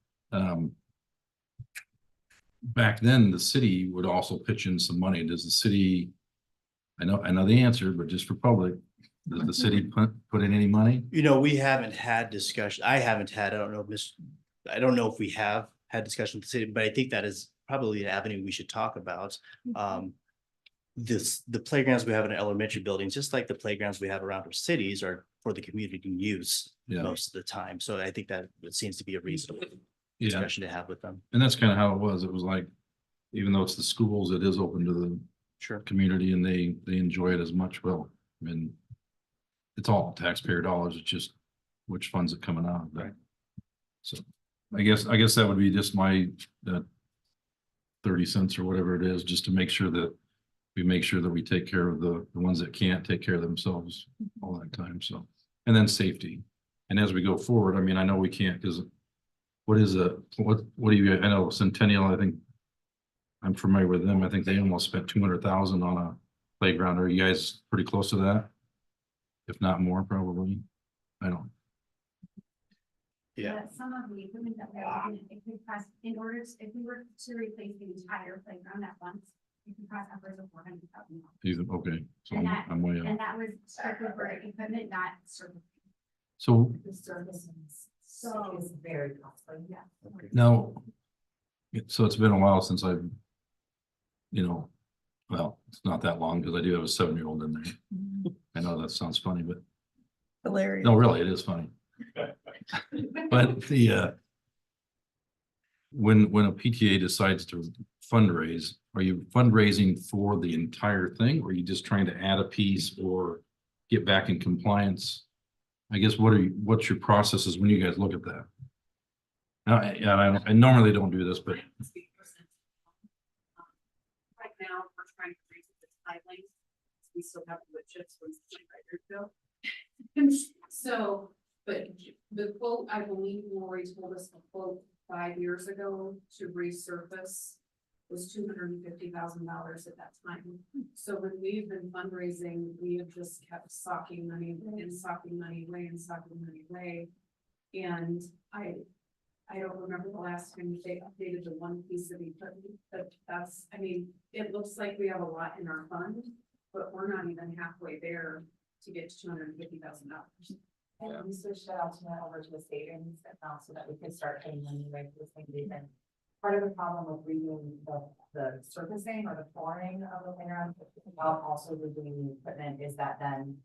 back then, the city would also pitch in some money. Does the city, I know the answer, but just for public, does the city put in any money? You know, we haven't had discussion. I haven't had, I don't know, I don't know if we have had discussion with the city, but I think that is probably an avenue we should talk about. The playgrounds we have in elementary buildings, just like the playgrounds we have around our cities, are for the community use Yeah. most of the time. So I think that it seems to be a reasonable Yeah, discussion to have with them. and that's kind of how it was. It was like, even though it's the schools, it is open to the Sure. community and they enjoy it as much. Well, I mean, it's all taxpayer dollars. It's just which funds it coming out of. Right. So I guess that would be just my, 30 cents or whatever it is, just to make sure that we take care of the ones that can't take care of themselves all that time. So, and then safety. And as we go forward, I mean, I know we can't, because what do you, I know Centennial, I think I'm familiar with them. I think they almost spent 200,000 on a playground. Are you guys pretty close to that? If not more, probably. I don't. Yeah. Some of the equipment that we have, if we cost, in order, if we were to replace the entire playground at once, it could cost upwards of $400,000. Okay, so And that, I'm way and off. that was strictly for equipment, not service. So The services. So it's very costly, yeah. now, so it's been a while since I've, you know, well, it's not that long because I do have a 7-year-old in there. I know that sounds funny, but Hilarious. no, really, it is funny. But the when a PTA decides to fundraise, are you fundraising for the entire thing, or are you just trying to add a piece or get back in compliance? I guess what's your processes when you guys look at that? Now, I normally don't do this, but Right now, we're trying to raise it slightly. We still have wood chips from 25 years ago. So, but the quote, I believe Lori told us the quote 5 years ago to resurface was $250,000 at that time. So when we've been fundraising, we have just kept socking money and socking money away and socking money away. And I don't remember the last time they updated the one piece of equipment, but that's, I mean, it looks like we have a lot in our fund, but we're not even halfway there to get to $250,000. And we switched that out to that over to the savings account so that we could start paying money right for this thing. And part of the problem with redoing the surfacing or the flooring of the playground, while also redoing the equipment, is that then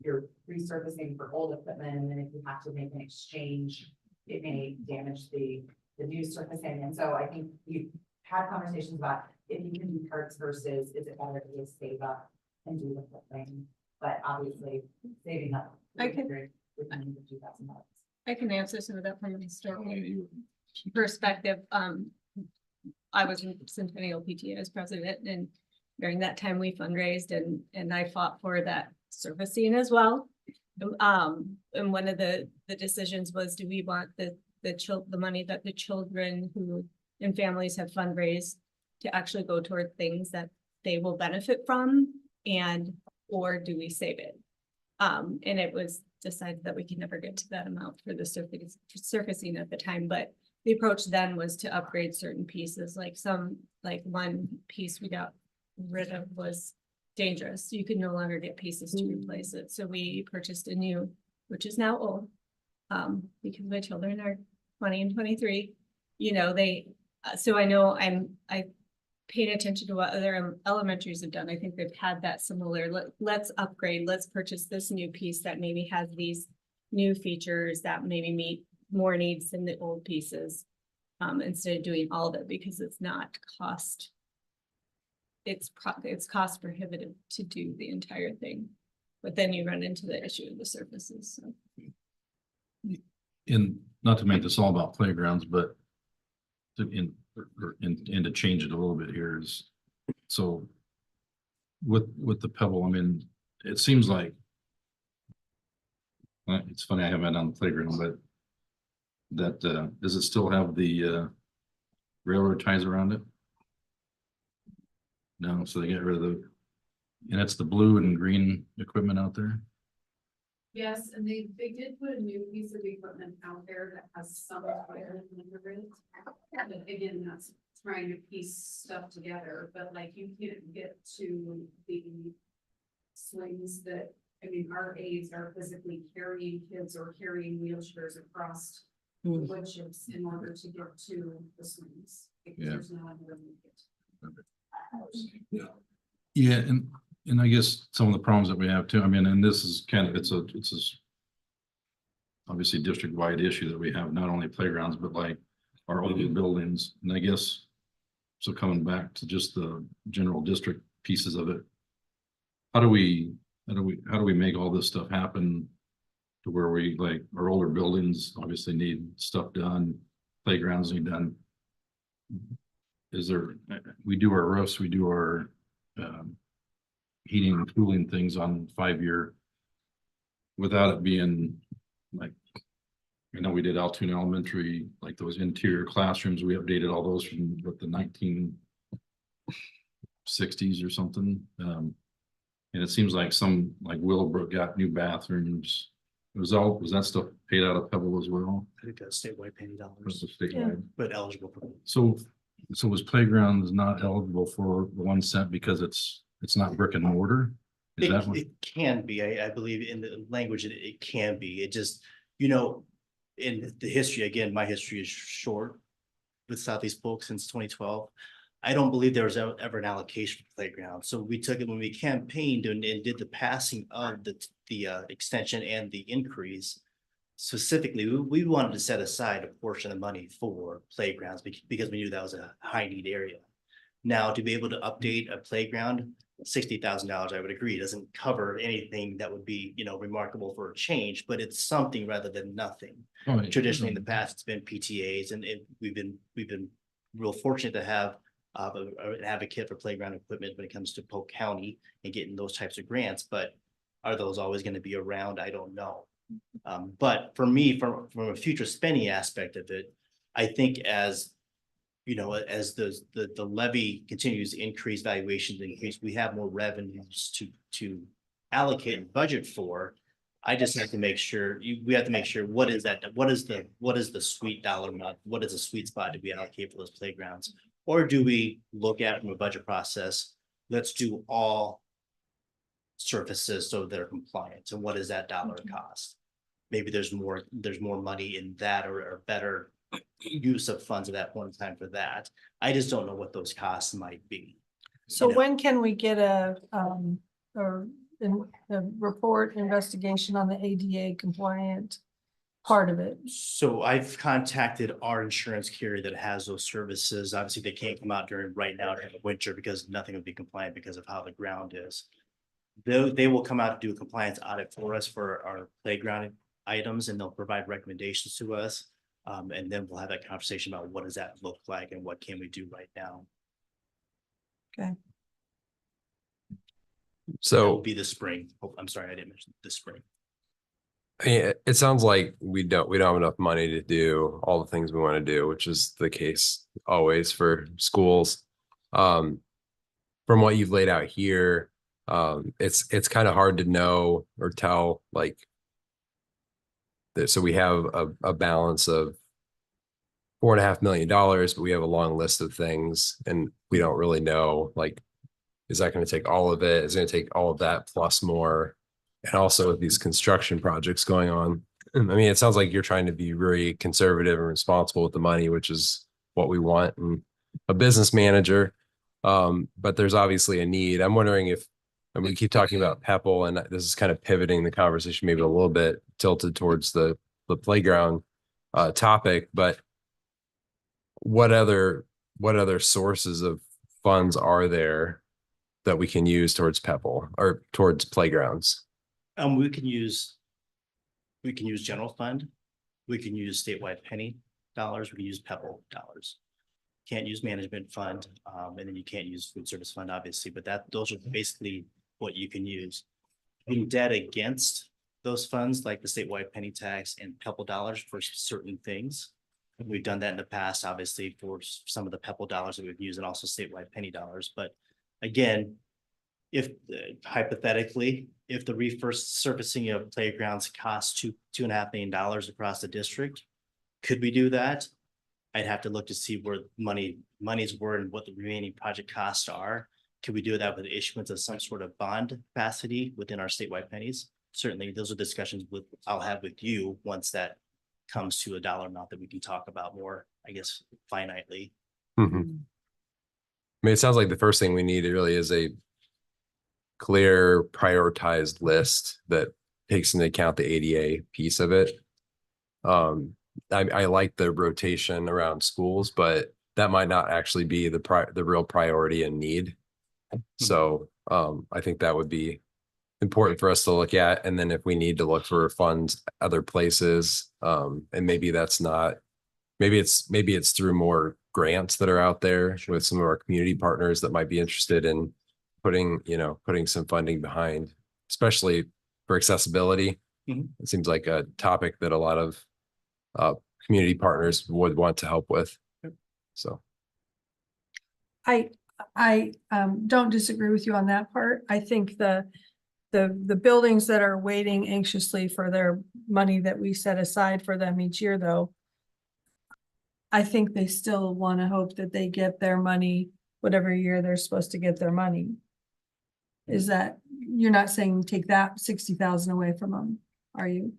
you're resurfacing for old equipment, and then if you have to make an exchange, it may damage the new surfacing. And so I think we've had conversations about if you can do parts versus is it better to just save up and do the whole thing, but obviously saving up. I can- $2,000. I can answer some of that from a historical perspective. I was in Centennial PTA as president, and during that time we fundraised and I fought for that surfacing as well. And one of the decisions was, do we want the money that the children who and families have fundraised to actually go toward things that they will benefit from, or do we save it? And it was decided that we can never get to that amount for the surfacing at the time, but the approach then was to upgrade certain pieces, like one piece we got rid of was dangerous. You could no longer get pieces to replace it. So we purchased a new, which is now old. Because my children are 20 and 23, you know, so I know I paid attention to what other elementaries have done. I think they've had that similar, let's upgrade, let's purchase this new piece that maybe has these new features that maybe meet more needs than the old pieces. Instead of doing all of it, because it's not cost. It's cost prohibitive to do the entire thing. But then you run into the issue of the surfaces, so. And not to make this all about playgrounds, but and to change it a little bit here is, so with the Pebble, I mean, it seems like it's funny, I haven't been on the playground, but that, does it still have the railroad ties around it? No, so they get rid of and it's the blue and green equipment out there? Yes, and they did put a new piece of equipment out there that has some wire under it. But again, that's trying to piece stuff together, but like you can't get to the swings that, I mean, our aides are physically carrying kids or carrying wheelchairs across the wood chips in order to get to the swings. Because Yeah. there's no other way to get. Yeah, and I guess some of the problems that we have too, I mean, and this is kind of, it's obviously district-wide issue that we have, not only playgrounds, but like our old buildings, and I guess, so coming back to just the general district pieces of it, how do we make all this stuff happen to where we, like, our older buildings obviously need stuff done, playgrounds need done. Is there, we do our roofs, we do our heating and cooling things on 5-year without it being like, I know we did Altoona Elementary, like those interior classrooms, we updated all those from what, the 1960s or something. And it seems like some, like Willowbrook got new bathrooms. Was that stuff paid out of Pebble as well? I think that's statewide penny dollars, Was it statewide? but eligible for. So was playgrounds not eligible for the 1 cent because it's not brick and mortar? Is that what? It can be, I believe in the language, it can be, it just, you know, in the history, again, my history is short with Southeast Polk since 2012. I don't believe there was ever an allocation for playground. So we took it when we campaigned and did the passing of the extension and the increase. Specifically, we wanted to set aside a portion of the money for playgrounds because we knew that was a high need area. Now, to be able to update a playground, $60,000, I would agree, doesn't cover anything that would be, you know, remarkable for a change, but it's something rather than nothing. Oh, yeah. Traditionally, in the past, it's been PTAs, and we've been real fortunate to have an advocate for playground equipment when it comes to Polk County and getting those types of grants. But are those always going to be around? I don't know. But for me, from a future spending aspect of it, I think as you know, as the levy continues to increase, valuations increase, we have more revenues to allocate and budget for. I just have to make sure, we have to make sure, what is that, what is the sweet dollar amount, what is the sweet spot to be allocated for those playgrounds? Or do we look at from a budget process, let's do all surfaces so they're compliant, and what does that dollar cost? Maybe there's more money in that, or better use of funds at that point in time for that. I just don't know what those costs might be. So You know? when can we get a report investigation on the ADA compliant part of it? So I've contacted our insurance carrier that has those services. Obviously, they can't come out during winter because nothing will be compliant because of how the ground is. They will come out to do a compliance audit for us for our playground items, and they'll provide recommendations to us. And then we'll have that conversation about what does that look like and what can we do right now. Okay. That So will be the spring. Oh, I'm sorry, I didn't mention the spring. I mean, it sounds like we don't have enough money to do all the things we want to do, which is the case always for schools. From what you've laid out here, it's kind of hard to know or tell, like, so we have a balance of $4.5 million, but we have a long list of things, and we don't really know, like, is that going to take all of it? Is it going to take all of that plus more? And also with these construction projects going on, I mean, it sounds like you're trying to be very conservative and responsible with the money, which is what we want in a business manager. But there's obviously a need. I'm wondering if, I mean, we keep talking about Pebble, and this is kind of pivoting the conversation maybe a little bit tilted towards the playground topic, but what other sources of funds are there that we can use towards Pebble or towards playgrounds? We can use general fund. We can use statewide penny dollars. We can use Pebble dollars. can't use management fund, and then you can't use food service fund, obviously, but those are basically what you can use. You can debt against those funds, like the statewide penny tax and PEPAL dollars for certain things. We've done that in the past, obviously, for some of the PEPAL dollars that we've used and also statewide penny dollars. But again, if hypothetically, if the resurfacing of playgrounds costs $2.5 million across the district, could we do that? I'd have to look to see where monies were and what the remaining project costs are. Could we do that with the issuance of some sort of bond capacity within our statewide pennies? Certainly, those are discussions I'll have with you once that comes to a dollar amount that we can talk about more, I guess, finitely. I mean, it sounds like the first thing we need really is a clear prioritized list that takes into account the ADA piece of it. I like the rotation around schools, but that might not actually be the real priority and need. So I think that would be important for us to look at. And then if we need to look for funds other places, and maybe that's not, maybe it's through more grants that are out there with some of our community partners that might be interested in putting some funding behind, especially for accessibility. It seems like a topic that a lot of community partners would want to help with. So I don't disagree with you on that part. I think the buildings that are waiting anxiously for their money that we set aside for them each year, though, I think they still want to hope that they get their money, whatever year they're supposed to get their money. Is that, you're not saying take that 60,000 away from them, are you?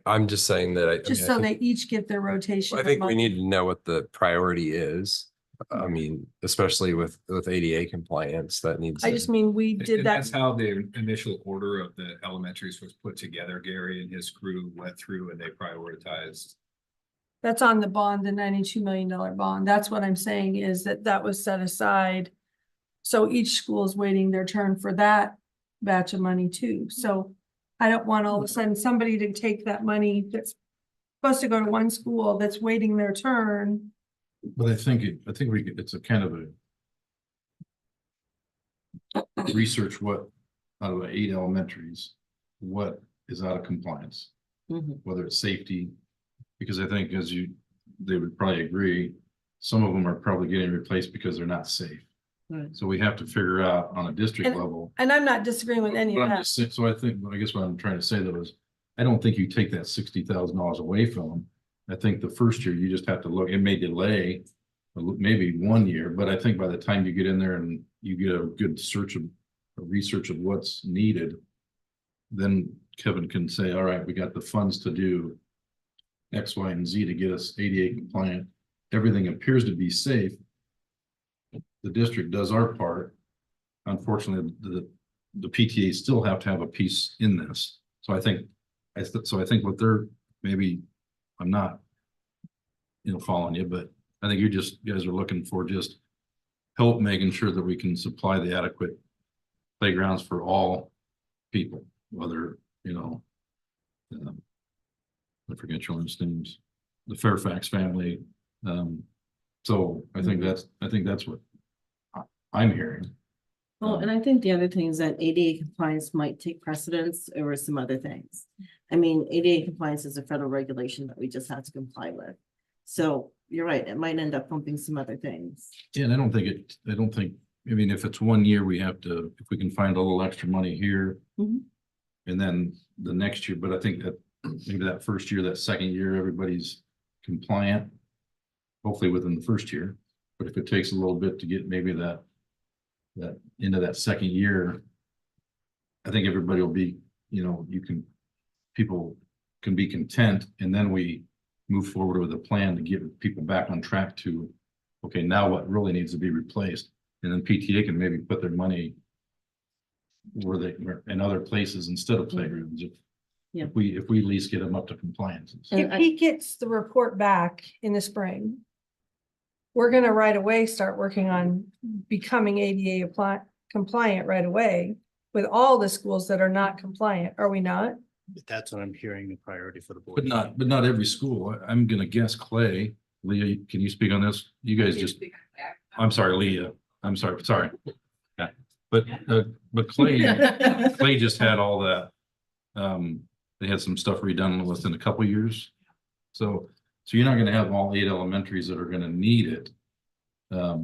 I'm just saying that Just so they each get their rotation. I of think we money. need to know what the priority is. I mean, especially with ADA compliance, that needs. I just mean, we did And that. that's how the initial order of the elementaries was put together. Gary and his crew went through and they prioritized. That's on the bond, the $92 million bond. That's what I'm saying is that was set aside. So each school is waiting their turn for that batch of money too. So I don't want all of a sudden somebody to take that money that's supposed to go to one school that's waiting their turn. But I think it's a kind of a research what out of the 8 elementaries, what is out of compliance, whether it's safety, because I think they would probably agree, some of them are probably getting replaced because they're not safe. Right. So we have to figure out on a district level. And I'm not disagreeing with any But of I'm that. just saying, so I guess what I'm trying to say though is, I don't think you take that $60,000 away from them. I think the first year you just have to look, it may delay maybe 1 year, but I think by the time you get in there and you get a good research of what's needed, then Kevin can say, all right, we got the funds to do X, Y, and Z to get us ADA compliant. Everything appears to be safe. The district does our part. Unfortunately, the PTA still have to have a piece in this. So I think what they're, maybe I'm not, following you, but I think you guys are looking for just help making sure that we can supply the adequate playgrounds for all people, whether, I forget your names, the Fairfax family. So I think that's what I'm hearing. Well, and I think the other thing is that ADA compliance might take precedence over some other things. I mean, ADA compliance is a federal regulation that we just have to comply with. So you're right, it might end up bumping some other things. Yeah, and I mean, if it's 1 year, if we can find a little extra money here. Mhm. And then the next year, but I think that maybe that first year, that second year, everybody's compliant. Hopefully within the first year, but if it takes a little bit to get maybe that into that second year, I think everybody will be, people can be content, and then we move forward with a plan to get people back on track to, okay, now what really needs to be replaced, and then PTA can maybe put their money where in other places instead of playgrounds. If we at least get them up to compliance. If he gets the report back in the spring, we're gonna right away start working on becoming ADA compliant right away with all the schools that are not compliant, are we not? That's what I'm hearing, the priority for the board. But not every school. I'm gonna guess Clay Leah, can you speak on this? You guys just, I'm sorry, Leah, I'm sorry. Yeah, but Clay just had all that. They had some stuff redone within a couple years. So you're not gonna have all 8 elementaries that are gonna need it. Yeah.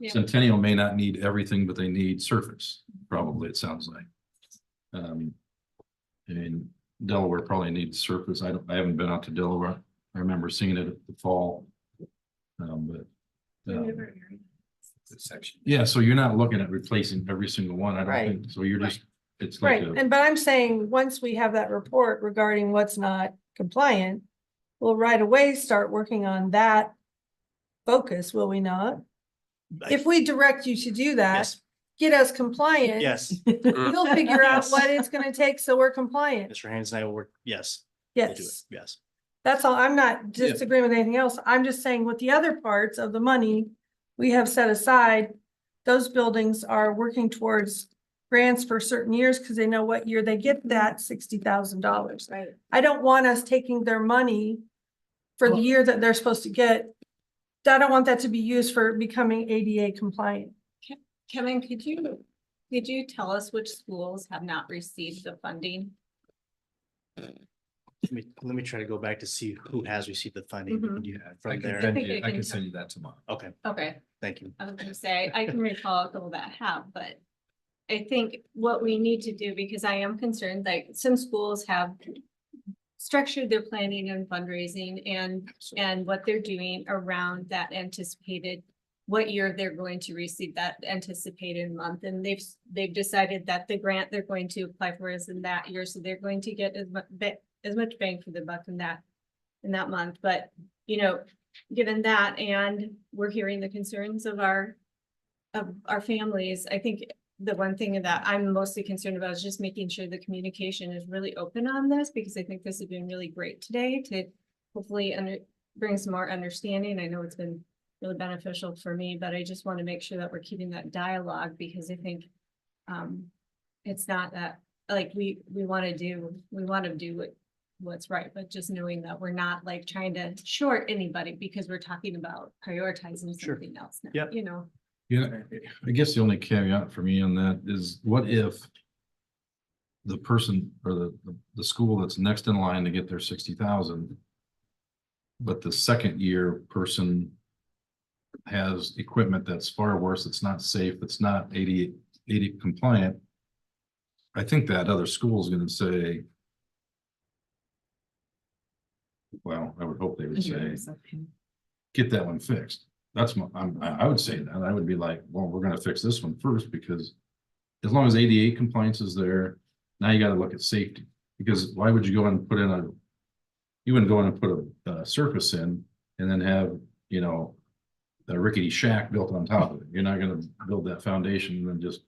Centennial may not need everything, but they need surface, probably, it sounds like. I mean, Delaware probably needs surface. I haven't been out to Delaware. I remember seeing it at the fall. Section. Yeah, so you're not looking at replacing every single one, I don't Right. think, so you're just, it's like Right, a, and but I'm saying, once we have that report regarding what's not compliant, we'll right away start working on that focus, will we not? If we direct you to do that, Yes, get us compliant. yes, We'll figure out Yes. what it's gonna take, so we're compliant. Mr. Haynes and I will work, yes. we'll do it. Yes, Yes, that's all. I'm not disagreeing with anything else. I'm just saying with the other parts of the money we have set aside, those buildings are working towards grants for certain years because they know what year they get that $60,000. Right. I don't want us taking their money for the year that they're supposed to get. I don't want that to be used for becoming ADA compliant. Kevin, could you tell us which schools have not received the funding? let me try to go back to see who has received the funding. Mhm. You have I from can there. send think you, I I can can send you that tomorrow. Okay, Okay, thank you. I was gonna say, I can recall a couple that have, but I think what we need to do, because I am concerned, like some schools have structured their planning and fundraising and what they're doing around that anticipated, what year they're going to receive that anticipated month. And they've decided that the grant they're going to apply for is in that year. So they're going to get as much bang for the buck in that month. But, you know, given that, and we're hearing the concerns of our families, I think the one thing that I'm mostly concerned about is just making sure the communication is really open on this, because I think this has been really great today to hopefully bring some more understanding. I know it's been really beneficial for me, but I just want to make sure that we're keeping that dialogue, because I think it's not that, like, we want to do what's right, but just knowing that we're not like trying to short anybody because we're talking about prioritizing Sure. something else now, Yep. you know? yeah, I guess the only caveat for me on that is, what if the person or the school that's next in line to get their 60,000, but the second year person has equipment that's far worse, it's not safe, it's not 80 compliant. I think that other school is gonna say, well, I would hope they would say, get that one fixed. That's my, I would say that. I would be like, well, we're gonna fix this one first, because as long as ADA compliance is there, now you gotta look at safety. Because why would you go and put in you wouldn't go in and put a surface in and then have, you know, a rickety shack built on top of it. You're not gonna build that foundation and then just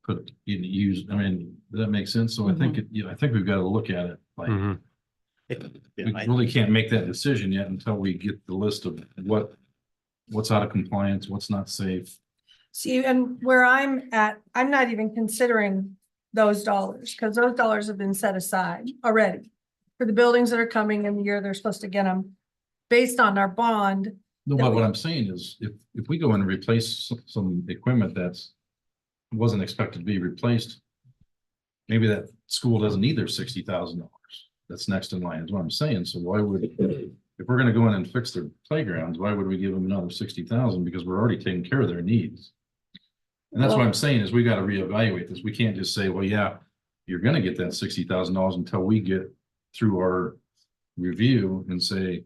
I mean, does that make sense? So I think, I think we've got to look at it like, we really can't make that decision yet until we get the list of what's out of compliance, what's not safe. See, and where I'm at, I'm not even considering those dollars, because those dollars have been set aside already for the buildings that are coming in the year they're supposed to get them based on our bond. No, but what I'm saying is, if we go in and replace some equipment that's wasn't expected to be replaced, maybe that school doesn't need their $60,000. That's next in line, is what I'm saying. So why would, if we're gonna go in and fix their playgrounds, why would we give them another 60,000? Because we're already taking care of their needs. And that's what I'm saying, is we gotta reevaluate this. We can't just say, well, yeah, you're gonna get that $60,000 until we get through our review and say,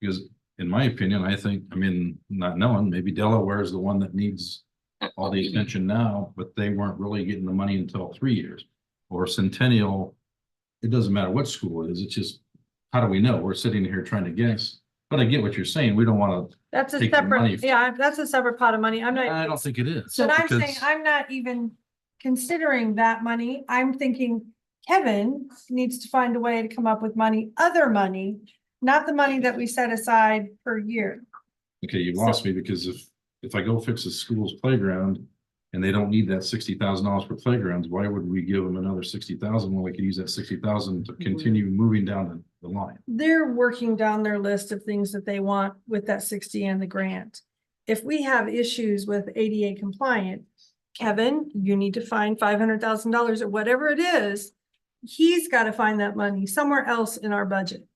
because in my opinion, I think, I mean, not knowing, maybe Delaware is the one that needs all the attention now, but they weren't really getting the money until 3 years. Or Centennial, it doesn't matter what school it is, it's just, how do we know? We're sitting here trying to guess. But I get what you're saying, we don't want to, That's a take the money. separate, yeah, that's a separate pot of money. I'm not. I don't think it is. But I'm saying, because- I'm not even considering that money. I'm thinking Kevin needs to find a way to come up with other money, not the money that we set aside per year. Okay, you lost me, because if I go fix a school's playground and they don't need that $60,000 for playgrounds, why would we give them another 60,000 when we could use that 60,000 to continue moving down the line? They're working down their list of things that they want with that 60 and the grant. If we have issues with ADA compliant, Kevin, you need to find $500,000 or whatever it is. He's got to find that money somewhere else in our budget.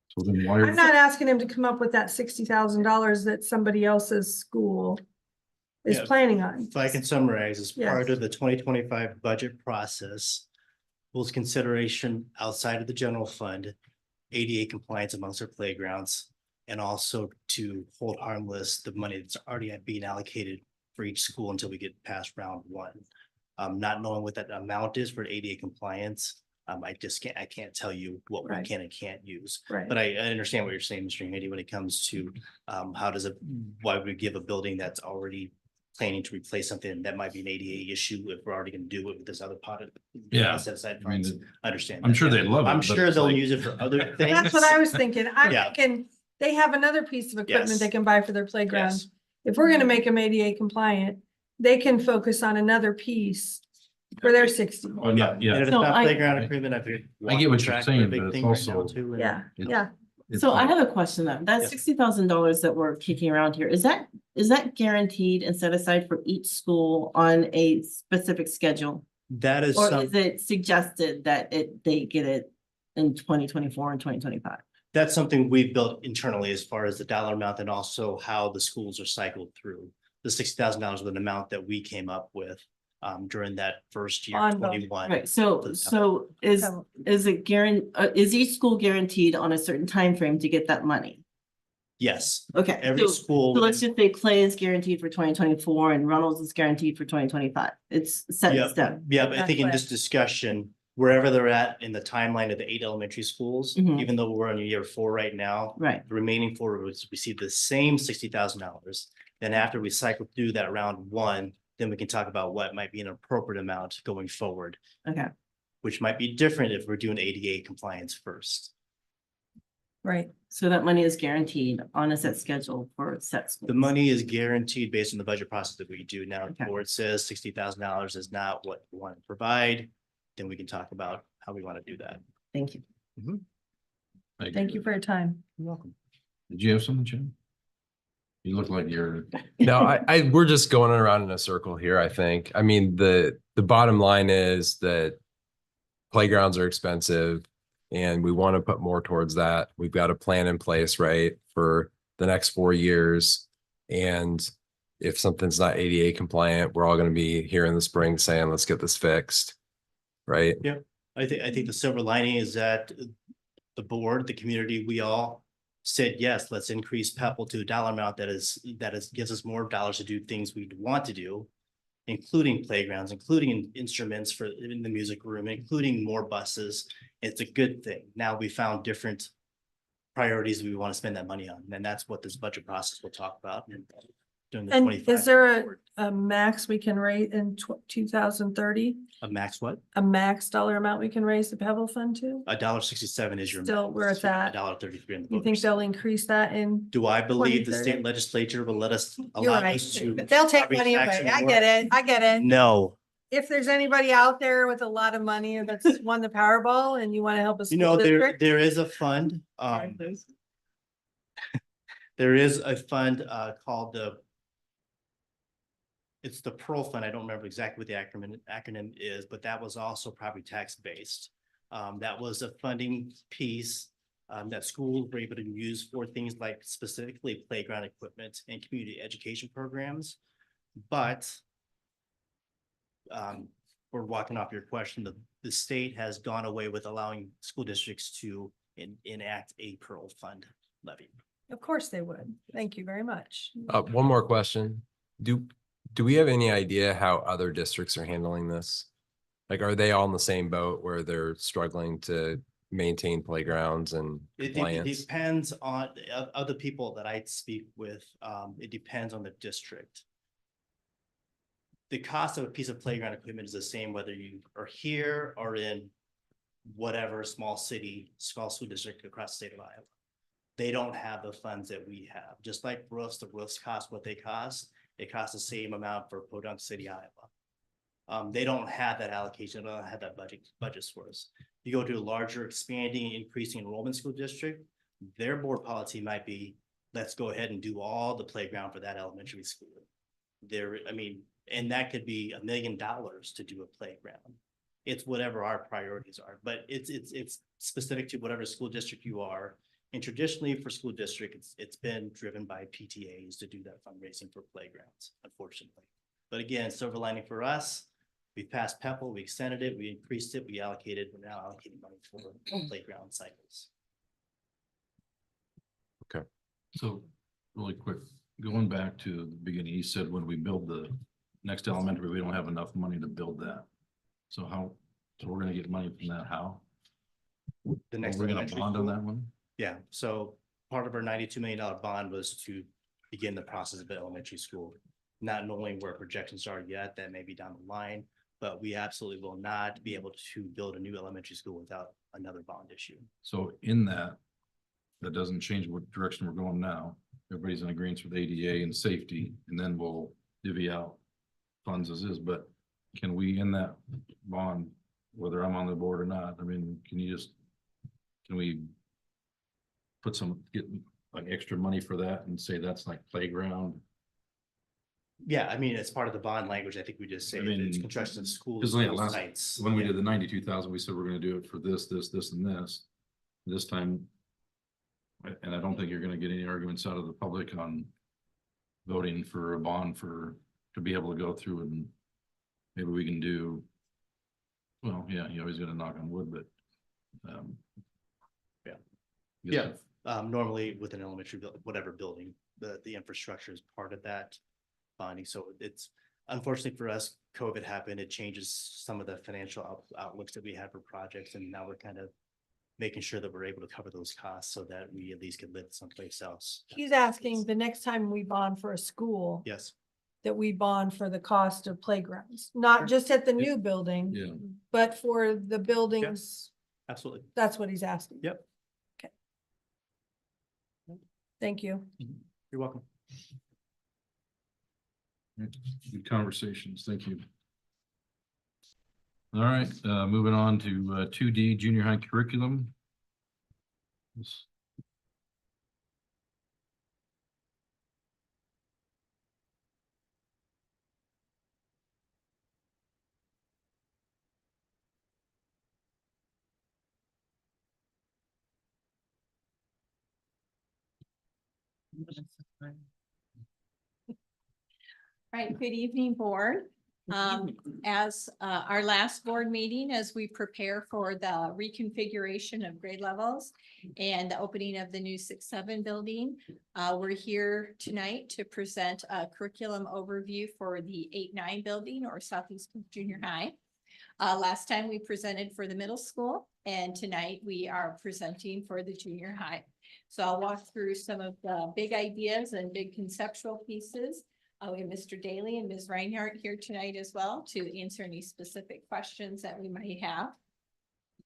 So then why? I'm not asking him to come up with that $60,000 that somebody else's school is Yeah, planning on. If I can summarize, as part Yes. of the 2025 budget process, was consideration outside of the general fund, ADA compliance amongst our playgrounds, and also to hold harmless the money that's already being allocated for each school until we get past round one. Not knowing what that amount is for ADA compliance, I can't tell you what we Right. can and can't use. Right. But I understand what you're saying, Mr. Handy, when it comes to why would we give a building that's already planning to replace something that might be an ADA issue if we're already gonna do it with this other pot of. Yeah. Set aside I mean, funds. I understand. I'm that, sure yeah. they'd love it. I'm but sure it's they'll like- use it for other things. That's what I was thinking. I'm Yeah. thinking they have another piece of equipment Yes. they can buy for their playground. Yes. If we're gonna make them ADA compliant, they can focus on another piece for their 60. Oh, yeah, And yeah. if it's So not I- playground equipment, I figured. I get what you're walking track are a saying, big but it's thing right now also- too, and- Yeah, It's- yeah. It's So I like- have a question then. That Yes. $60,000 that we're kicking around here, is that guaranteed and set aside for each school on a specific schedule? That is Or some, is it suggested that they get it in 2024 and 2025? that's something we've built internally as far as the dollar amount and also how the schools are cycled through. The $60,000 was an amount that we came up with during that first year, Ongoing. 21. Right, so is it is each school guaranteed on a certain time frame to get that money? Yes, Okay. every so- school. So let's just say Clay is guaranteed for 2024 and Reynolds is guaranteed for 2025. It's set in Yeah, stone. yeah, but I think in That's this discussion, wherever they're at in the timeline of the 8 elementary schools, Mhm. even though we're on year 4 right now. Right. The remaining 4 would receive the same $60,000. Then after we cycle through that round 1, then we can talk about what might be an appropriate amount going forward, Okay, which might be different if we're doing ADA compliance first. Right. so that money is guaranteed on a set schedule for set schools. The money is guaranteed based on the budget process that we do now. Okay. Or it says $60,000 is not what we want to provide, then we can talk about how we want to do that. Thank you. Thank you for your time. You're welcome. Did you have something, Jim? You look like you're, No, we're just going around in a circle here, I think. I mean, the bottom line is that playgrounds are expensive and we want to put more towards that. We've got a plan in place, right, for the next 4 years. And if something's not ADA compliant, we're all going to be here in the spring saying, let's get this fixed. Right? I think the silver lining is that the board, the community, we all said, yes, let's increase PEPAL to a dollar amount that gives us more dollars to do things we want to do, including playgrounds, including instruments for in the music room, including more buses. It's a good thing. Now we found different priorities we want to spend that money on, and that's what this budget process will talk about. During the And 25 is there forward. a max we can rate in 2030? A max what? A max dollar amount we can raise the Pebble Fund to? $1.67 is your. Still where it's at. $1.33 in the You think books. they'll increase that in? Do I believe the 2030? state legislature will let us You're allow right. us to? They'll take property money tax away. I more? get it. I get it. No, If there's anybody out there with a lot of money that's won the Powerball and you want to help us. you know, there is a fund, there is a fund called it's the Pearl Fund. I don't remember exactly what the acronym is, but that was also property tax based. That was a funding piece that schools were able to use for things like specifically playground equipment and community education programs. But we're walking off your question, the state has gone away with allowing school districts to enact a Pearl Fund levy. Of course they would. Thank you very much. One more question. Do we have any idea how other districts are handling this? Like, are they all in the same boat where they're struggling to maintain playgrounds and It compliance? depends on other people that I speak with. It depends on the district. The cost of a piece of playground equipment is the same whether you are here or in whatever small school district across the state of Iowa. They don't have the funds that we have. Just like roofs, the roofs cost what they cost. It costs the same amount for Podunk City, Iowa. They don't have that allocation, they don't have that budgets for us. You go to a larger, expanding, increasing enrollment school district, their board policy might be, let's go ahead and do all the playground for that elementary school. There, I mean, and that could be $1 million to do a playground. It's whatever our priorities are, but it's specific to whatever school district you are. And traditionally for school district, it's been driven by PTAs to do that fundraising for playgrounds, unfortunately. But again, silver lining for us, we passed PEPAL, we extended it, we increased it, we're now allocating money for playground cycles. So really quick, going back to the beginning, he said when we build the next elementary, we don't have enough money to build that. So so we're gonna get money from that, how? The next We're gonna elementary bond on school? that one? Yeah, so part of our $92 million bond was to begin the process of the elementary school. Not knowing where projections are yet, that may be down the line, but we absolutely will not be able to build a new elementary school without another bond issue. So in that doesn't change what direction we're going now. Everybody's in agreement with ADA and safety, and then we'll divvy out funds as is, but can we in that bond, whether I'm on the board or not, I mean, can we put get like extra money for that and say that's like playground? Yeah, I mean, as part of the bond language, I think we just say I that it's mean, construction of schools. Because last, sites. when we Yeah. did the 92,000, we said we're gonna do it for this, and this. This time, and I don't think you're gonna get any arguments out of the public on voting for a bond to be able to go through, and maybe we can do, well, yeah, you always gotta knock on wood, but Yeah. Normally with an elementary, whatever building, the infrastructure is part of that bonding. So it's unfortunately for us, COVID happened. It changes some of the financial outlooks that we have for projects. And now we're kind of making sure that we're able to cover those costs so that we at least can live someplace else. He's asking the next time we bond for a school, Yes. that we bond for the cost of playgrounds, not just at the Yep. new building, yeah, but for the buildings. Absolutely. That's what he's asking. Yep. Okay. Thank you. You're welcome. good conversations, thank you. All right, moving on to 2D junior high curriculum. Right, good evening, board. As our last board meeting, as we prepare for the reconfiguration of grade levels and the opening of the new 6-7 building, we're here tonight to present a curriculum overview for the 8-9 building or Southeast Junior High. Last time we presented for the middle school, and tonight we are presenting for the junior high. So I'll walk through some of the big ideas and big conceptual pieces. We have Mr. Daly and Ms. Reinhardt here tonight as well to answer any specific questions that we might have.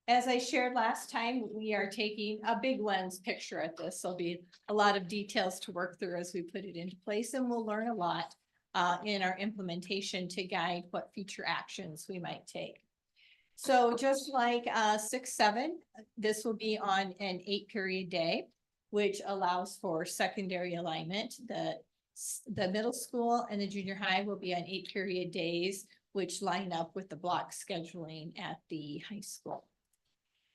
As I shared last time, we are taking a big lens picture at this. There'll be a lot of details to work through as we put it into place, and we'll learn a lot in our implementation to guide what future actions we might take. So just like 6-7, this will be on an 8-period day, which allows for secondary alignment. The middle school and the junior high will be on 8-period days, which line up with the block scheduling at the high school.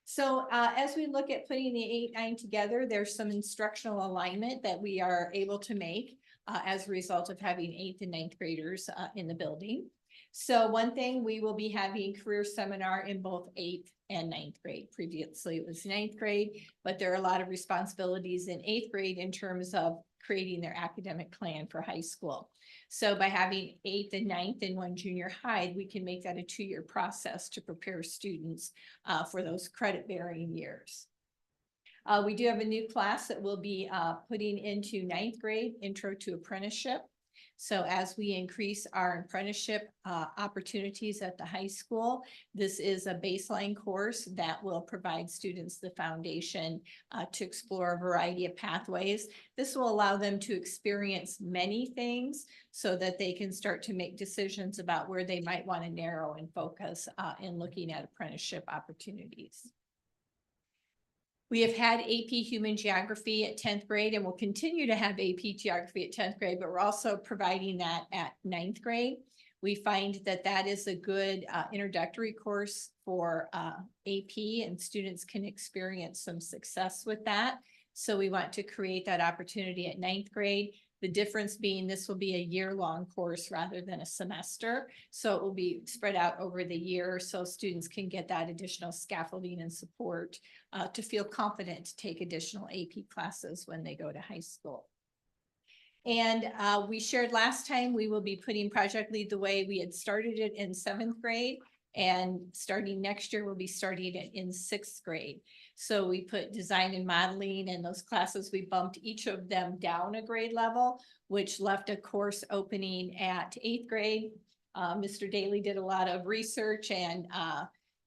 So as we look at putting the 8-9 together, there's some instructional alignment that we are able to make as a result of having 8th and 9th graders in the building. So one thing, we will be having career seminar in both 8th and 9th grade. Previously it was 9th grade, but there are a lot of responsibilities in 8th grade in terms of creating their academic plan for high school. So by having 8th and 9th in one junior high, we can make that a 2-year process to prepare students for those credit bearing years. We do have a new class that will be putting into 9th grade, Intro to Apprenticeship. So as we increase our apprenticeship opportunities at the high school, this is a baseline course that will provide students the foundation to explore a variety of pathways. This will allow them to experience many things so that they can start to make decisions about where they might want to narrow and focus in looking at apprenticeship opportunities. We have had AP Human Geography at 10th grade and will continue to have AP Geography at 10th grade, but we're also providing that at 9th grade. We find that that is a good introductory course for AP, and students can experience some success with that. So we want to create that opportunity at 9th grade. The difference being this will be a year-long course rather than a semester. So it will be spread out over the year so students can get that additional scaffolding and support to feel confident to take additional AP classes when they go to high school. And we shared last time, we will be putting Project Lead the Way. We had started it in 7th grade, and starting next year, we'll be starting it in 6th grade. So we put design and modeling and those classes, we bumped each of them down a grade level, which left a course opening at 8th grade. Mr. Daly did a lot of research and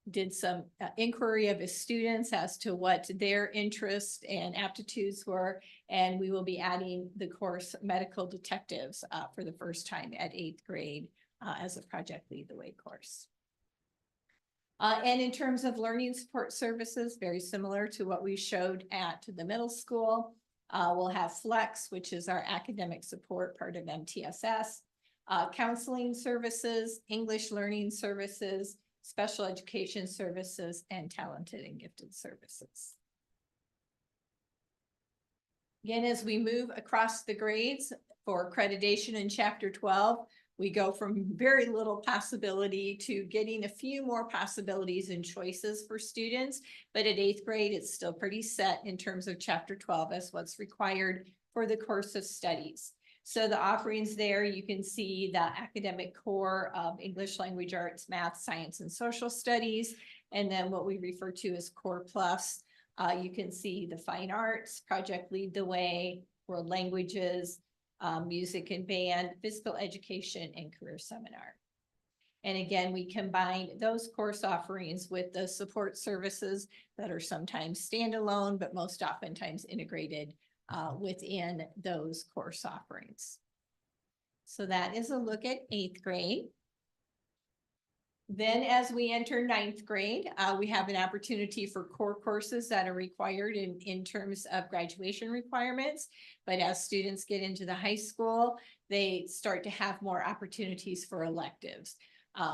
did some inquiry of his students as to what their interests and aptitudes were. And we will be adding the course Medical Detectives for the first time at 8th grade as a Project Lead the Way course. And in terms of learning support services, very similar to what we showed at the middle school. We'll have Flex, which is our academic support part of MTSS, counseling services, English learning services, special education services, and talented and gifted services. Again, as we move across the grades for accreditation in Chapter 12, we go from very little possibility to getting a few more possibilities and choices for students. But at 8th grade, it's still pretty set in terms of Chapter 12 as what's required for the course of studies. So the offerings there, you can see the academic core of English language arts, math, science, and social studies. And then what we refer to as Core Plus. You can see the fine arts, Project Lead the Way, world languages, music and band, physical education, and career seminar. And again, we combine those course offerings with the support services that are sometimes standalone, but most oftentimes integrated within those course offerings. So that is a look at 8th grade. Then as we enter 9th grade, we have an opportunity for core courses that are required in terms of graduation requirements. But as students get into the high school, they start to have more opportunities for electives.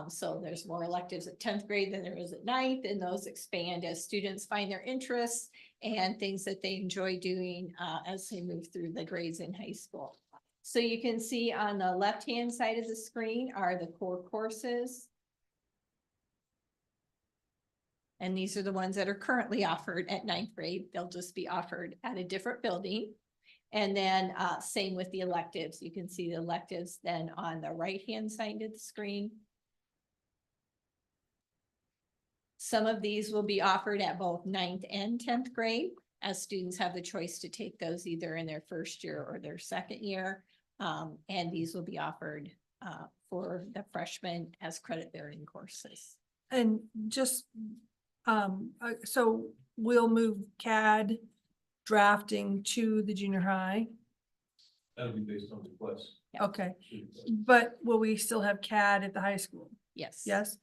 So there's more electives at 10th grade than there is at 9th, and those expand as students find their interests and things that they enjoy doing as they move through the grades in high school. So you can see on the left-hand side of the screen are the core courses. And these are the ones that are currently offered at 9th grade. They'll just be offered at a different building. And then same with the electives. You can see the electives then on the right-hand side of the screen. Some of these will be offered at both 9th and 10th grade, as students have the choice to take those either in their first year or their second year. And these will be offered for the freshmen as credit-bearing courses. And just, so we'll move CAD drafting to the junior high. That'll be based on requests. Okay, but will we still have CAD at the high school? Yes. Yes.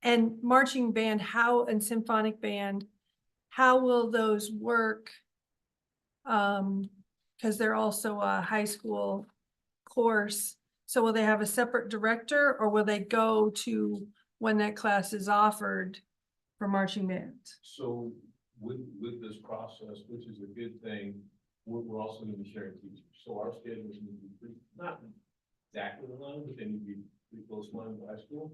And marching band, and symphonic band, how will those work? Because they're also a high school course. So will they have a separate director, or will they go to when that class is offered for marching band? So with this process, which is a good thing, we're also going to be sharing teachers. So our schedules need to be pretty, not exactly aligned, but they need to be pretty close aligned with high school.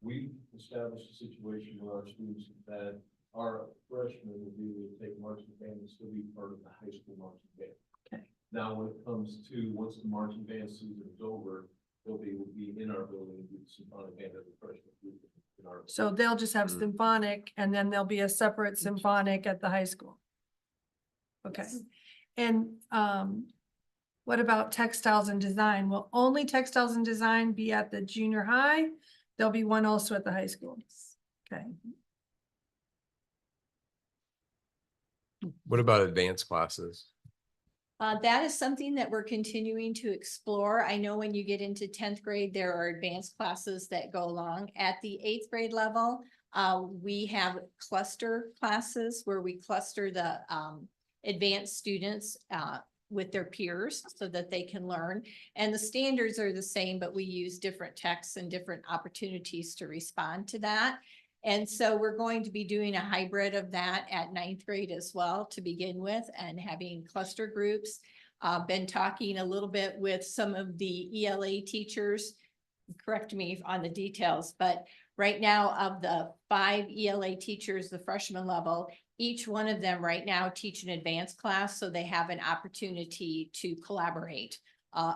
We established a situation where our students that are freshmen will be able to take marching band and still be part of the high school marching band. Okay. Now, when it comes to once the marching band season is over, they'll be able to be in our building and do the symphonic band as a freshman group in our. So they'll just have symphonic, and then there'll be a separate symphonic at the high school. Okay. Yes. And What about textiles and design? Will only textiles and design be at the junior high? There'll be one also at the high school. Okay. What about advanced classes? That is something that we're continuing to explore. I know when you get into 10th grade, there are advanced classes that go along. At the 8th grade level, we have cluster classes where we cluster the advanced students with their peers so that they can learn. And the standards are the same, but we use different texts and different opportunities to respond to that. And so we're going to be doing a hybrid of that at 9th grade as well to begin with, and having cluster groups. Been talking a little bit with some of the ELA teachers. Correct me on the details, but right now of the 5 ELA teachers, the freshman level, each one of them right now teach an advanced class, so they have an opportunity to collaborate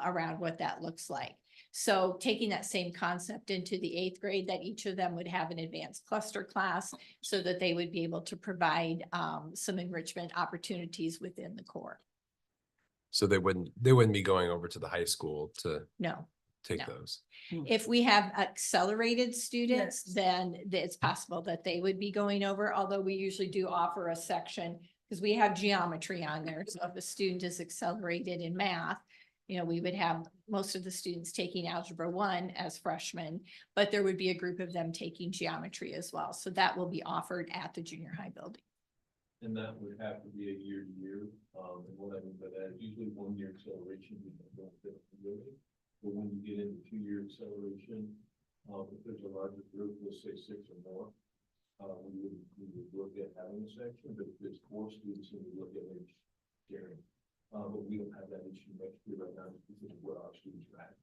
around what that looks like. So taking that same concept into the 8th grade, that each of them would have an advanced cluster class so that they would be able to provide some enrichment opportunities within the core. So they wouldn't be going over to the high school to No. take No. those. If we have accelerated students, Yes. then it's possible that they would be going over, although we usually do offer a section because we have geometry on there. So if a student is accelerated in math, we would have most of the students taking Algebra 1 as freshmen, but there would be a group of them taking geometry as well. So that will be offered at the junior high building. And that would have to be a year to year, and what I mean by that is usually 1 year acceleration. But when you get into 2-year acceleration, if there's a larger group, let's say 6 or more, we would look at having a section, but if there's 4 students, then we look at age sharing. But we don't have that issue next year right now because of where our students are at.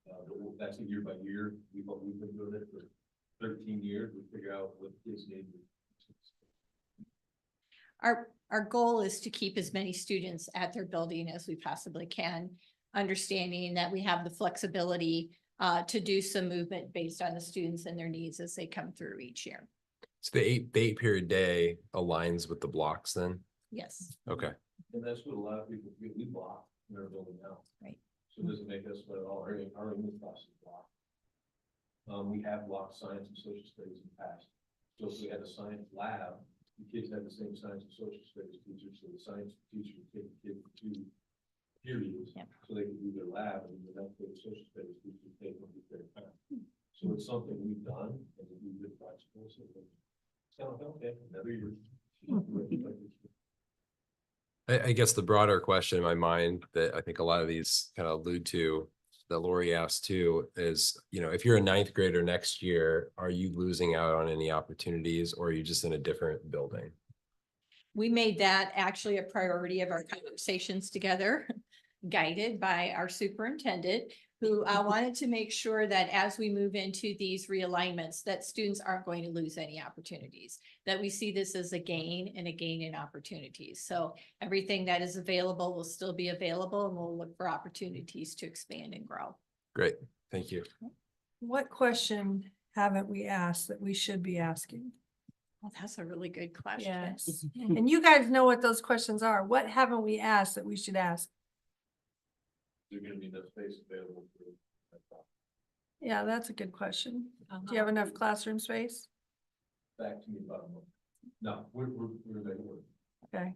But that's a year by year. We've been doing it for 13 years. We figure out what kids need. Our goal is to keep as many students at their building as we possibly can, understanding that we have the flexibility to do some movement based on the students and their needs as they come through each year. So the 8-period day aligns with the blocks then? Yes. Okay. And that's what a lot of people feel. We block in our building now. Right. So it doesn't make us let all our English classes block. We have blocked science and social studies in the past. So if we had a science lab, the kids had the same science and social studies teachers, so the science teacher would take the kids for 2 periods. Yep. So they could do their lab, and then that's what the social studies teacher would take them to their time. So it's something we've done, and we've been flexible, so it's kind of okay, another year. I guess the broader question in my mind that I think a lot of these kind of allude to, that Lori asked too, is, if you're a 9th grader next year, are you losing out on any opportunities, or are you just in a different building? We made that actually a priority of our conversations together, guided by our superintendent, who wanted to make sure that as we move into these realignments, that students aren't going to lose any opportunities, that we see this as a gain and a gain in opportunities. So everything that is available will still be available, and we'll look for opportunities to expand and grow. Great, thank you. What question haven't we asked that we should be asking? Well, that's a really good question. Yes. And you guys know what those questions are. What haven't we asked that we should ask? There's gonna be enough space available for. Yeah, that's a good question. Do you have enough classroom space? Back to me about a month. No, we're ready. Okay.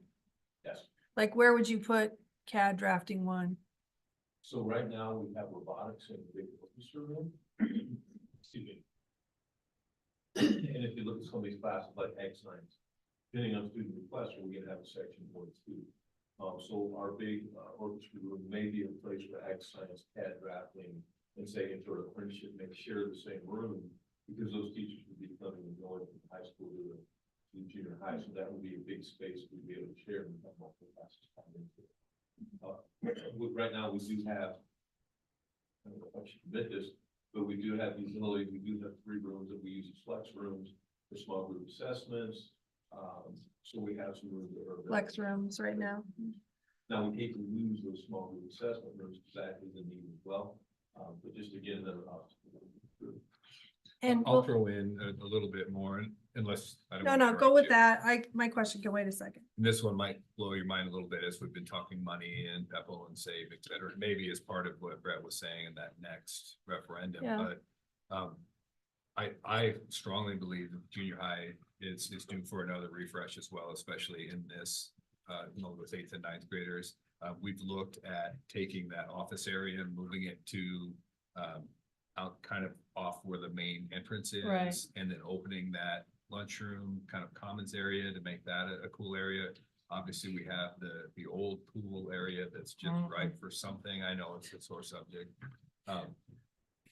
Yes. Like, where would you put CAD drafting 1? So right now we have robotics in the big orchestra room. Excuse me. And if you look at some of these classes like ag science, depending on student requests, we're gonna have a section for it too. So our big orchestra room may be a place for ag science, CAD drafting, and say into our apprenticeship, make share the same room, because those teachers would be coming and going from high school to junior high. So that would be a big space we'd be able to share and have multiple classes coming into it. Right now we do have, I don't know if I should admit this, but we do have these abilities. We do have 3 rooms that we use as flex rooms for small group assessments. So we have some rooms that are Flex rooms right now. now we hate to lose those small group assessment rooms because that is a need as well. But just again, another option. And I'll throw in a little bit more, unless. I don't No, wanna no, go correct with you. that. My question can wait a second. This one might blow your mind a little bit as we've been talking money and Pepple and Save, et cetera. Maybe as part of what Brett was saying in that next referendum, Yeah. but I strongly believe that junior high is due for another refresh as well, especially in this, with 8th and 9th graders. We've looked at taking that office area and moving it to out kind of off where the main entrance is. Right. And then opening that lunchroom kind of commons area to make that a cool area. Obviously, we have the old pool area that's just right for something. I know it's a sore subject.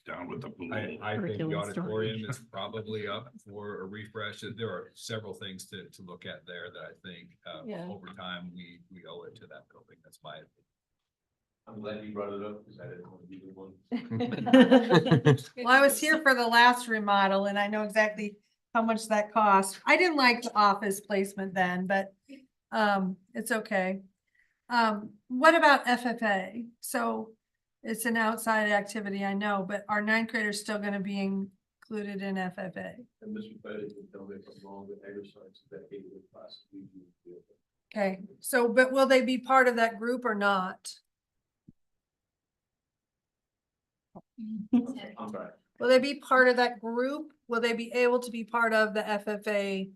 Down with the pool. I think the Curriculum auditorium is probably up for a refresh. There are several things to look at there that I think Yeah. over time we owe it to that building. That's my opinion. I'm glad you brought it up because I didn't want to be the one. Well, I was here for the last remodel and I know exactly how much that cost. I didn't like the office placement then, but it's okay. What about FFA? So it's an outside activity, I know, but are 9th graders still gonna be included in FFA? And Mr. Pettit can tell me if I'm wrong, but exercise that he would possibly do. Okay, so, but will they be part of that group or not? I'm sorry. Will they be part of that group? Will they be able to be part of the FFA?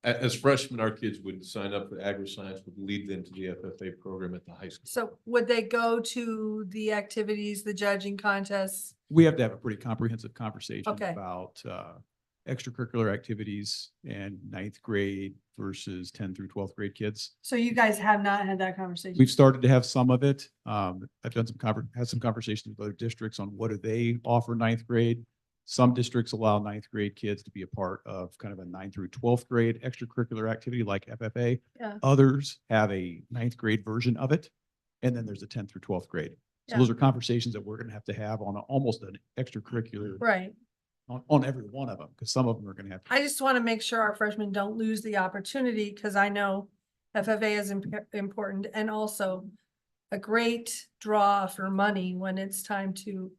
As freshmen, our kids would sign up for agri-science, would lead them to the FFA program at the high school. So would they go to the activities, the judging contests? We have to have a pretty comprehensive conversation Okay. about extracurricular activities and 9th grade versus 10th through 12th grade kids. So you guys have not had that conversation? We've started to have some of it. I've done had some conversations with other districts on what do they offer 9th grade. Some districts allow 9th grade kids to be a part of kind of a 9th through 12th grade extracurricular activity like FFA. Yeah. Others have a 9th grade version of it. And then there's a 10th through 12th grade. So Yeah. those are conversations that we're going to have on almost an extracurricular Right. on every one of them, because some of them are going to have. I just want to make sure our freshmen don't lose the opportunity because I know FFA is important and also a great draw for money when it's time to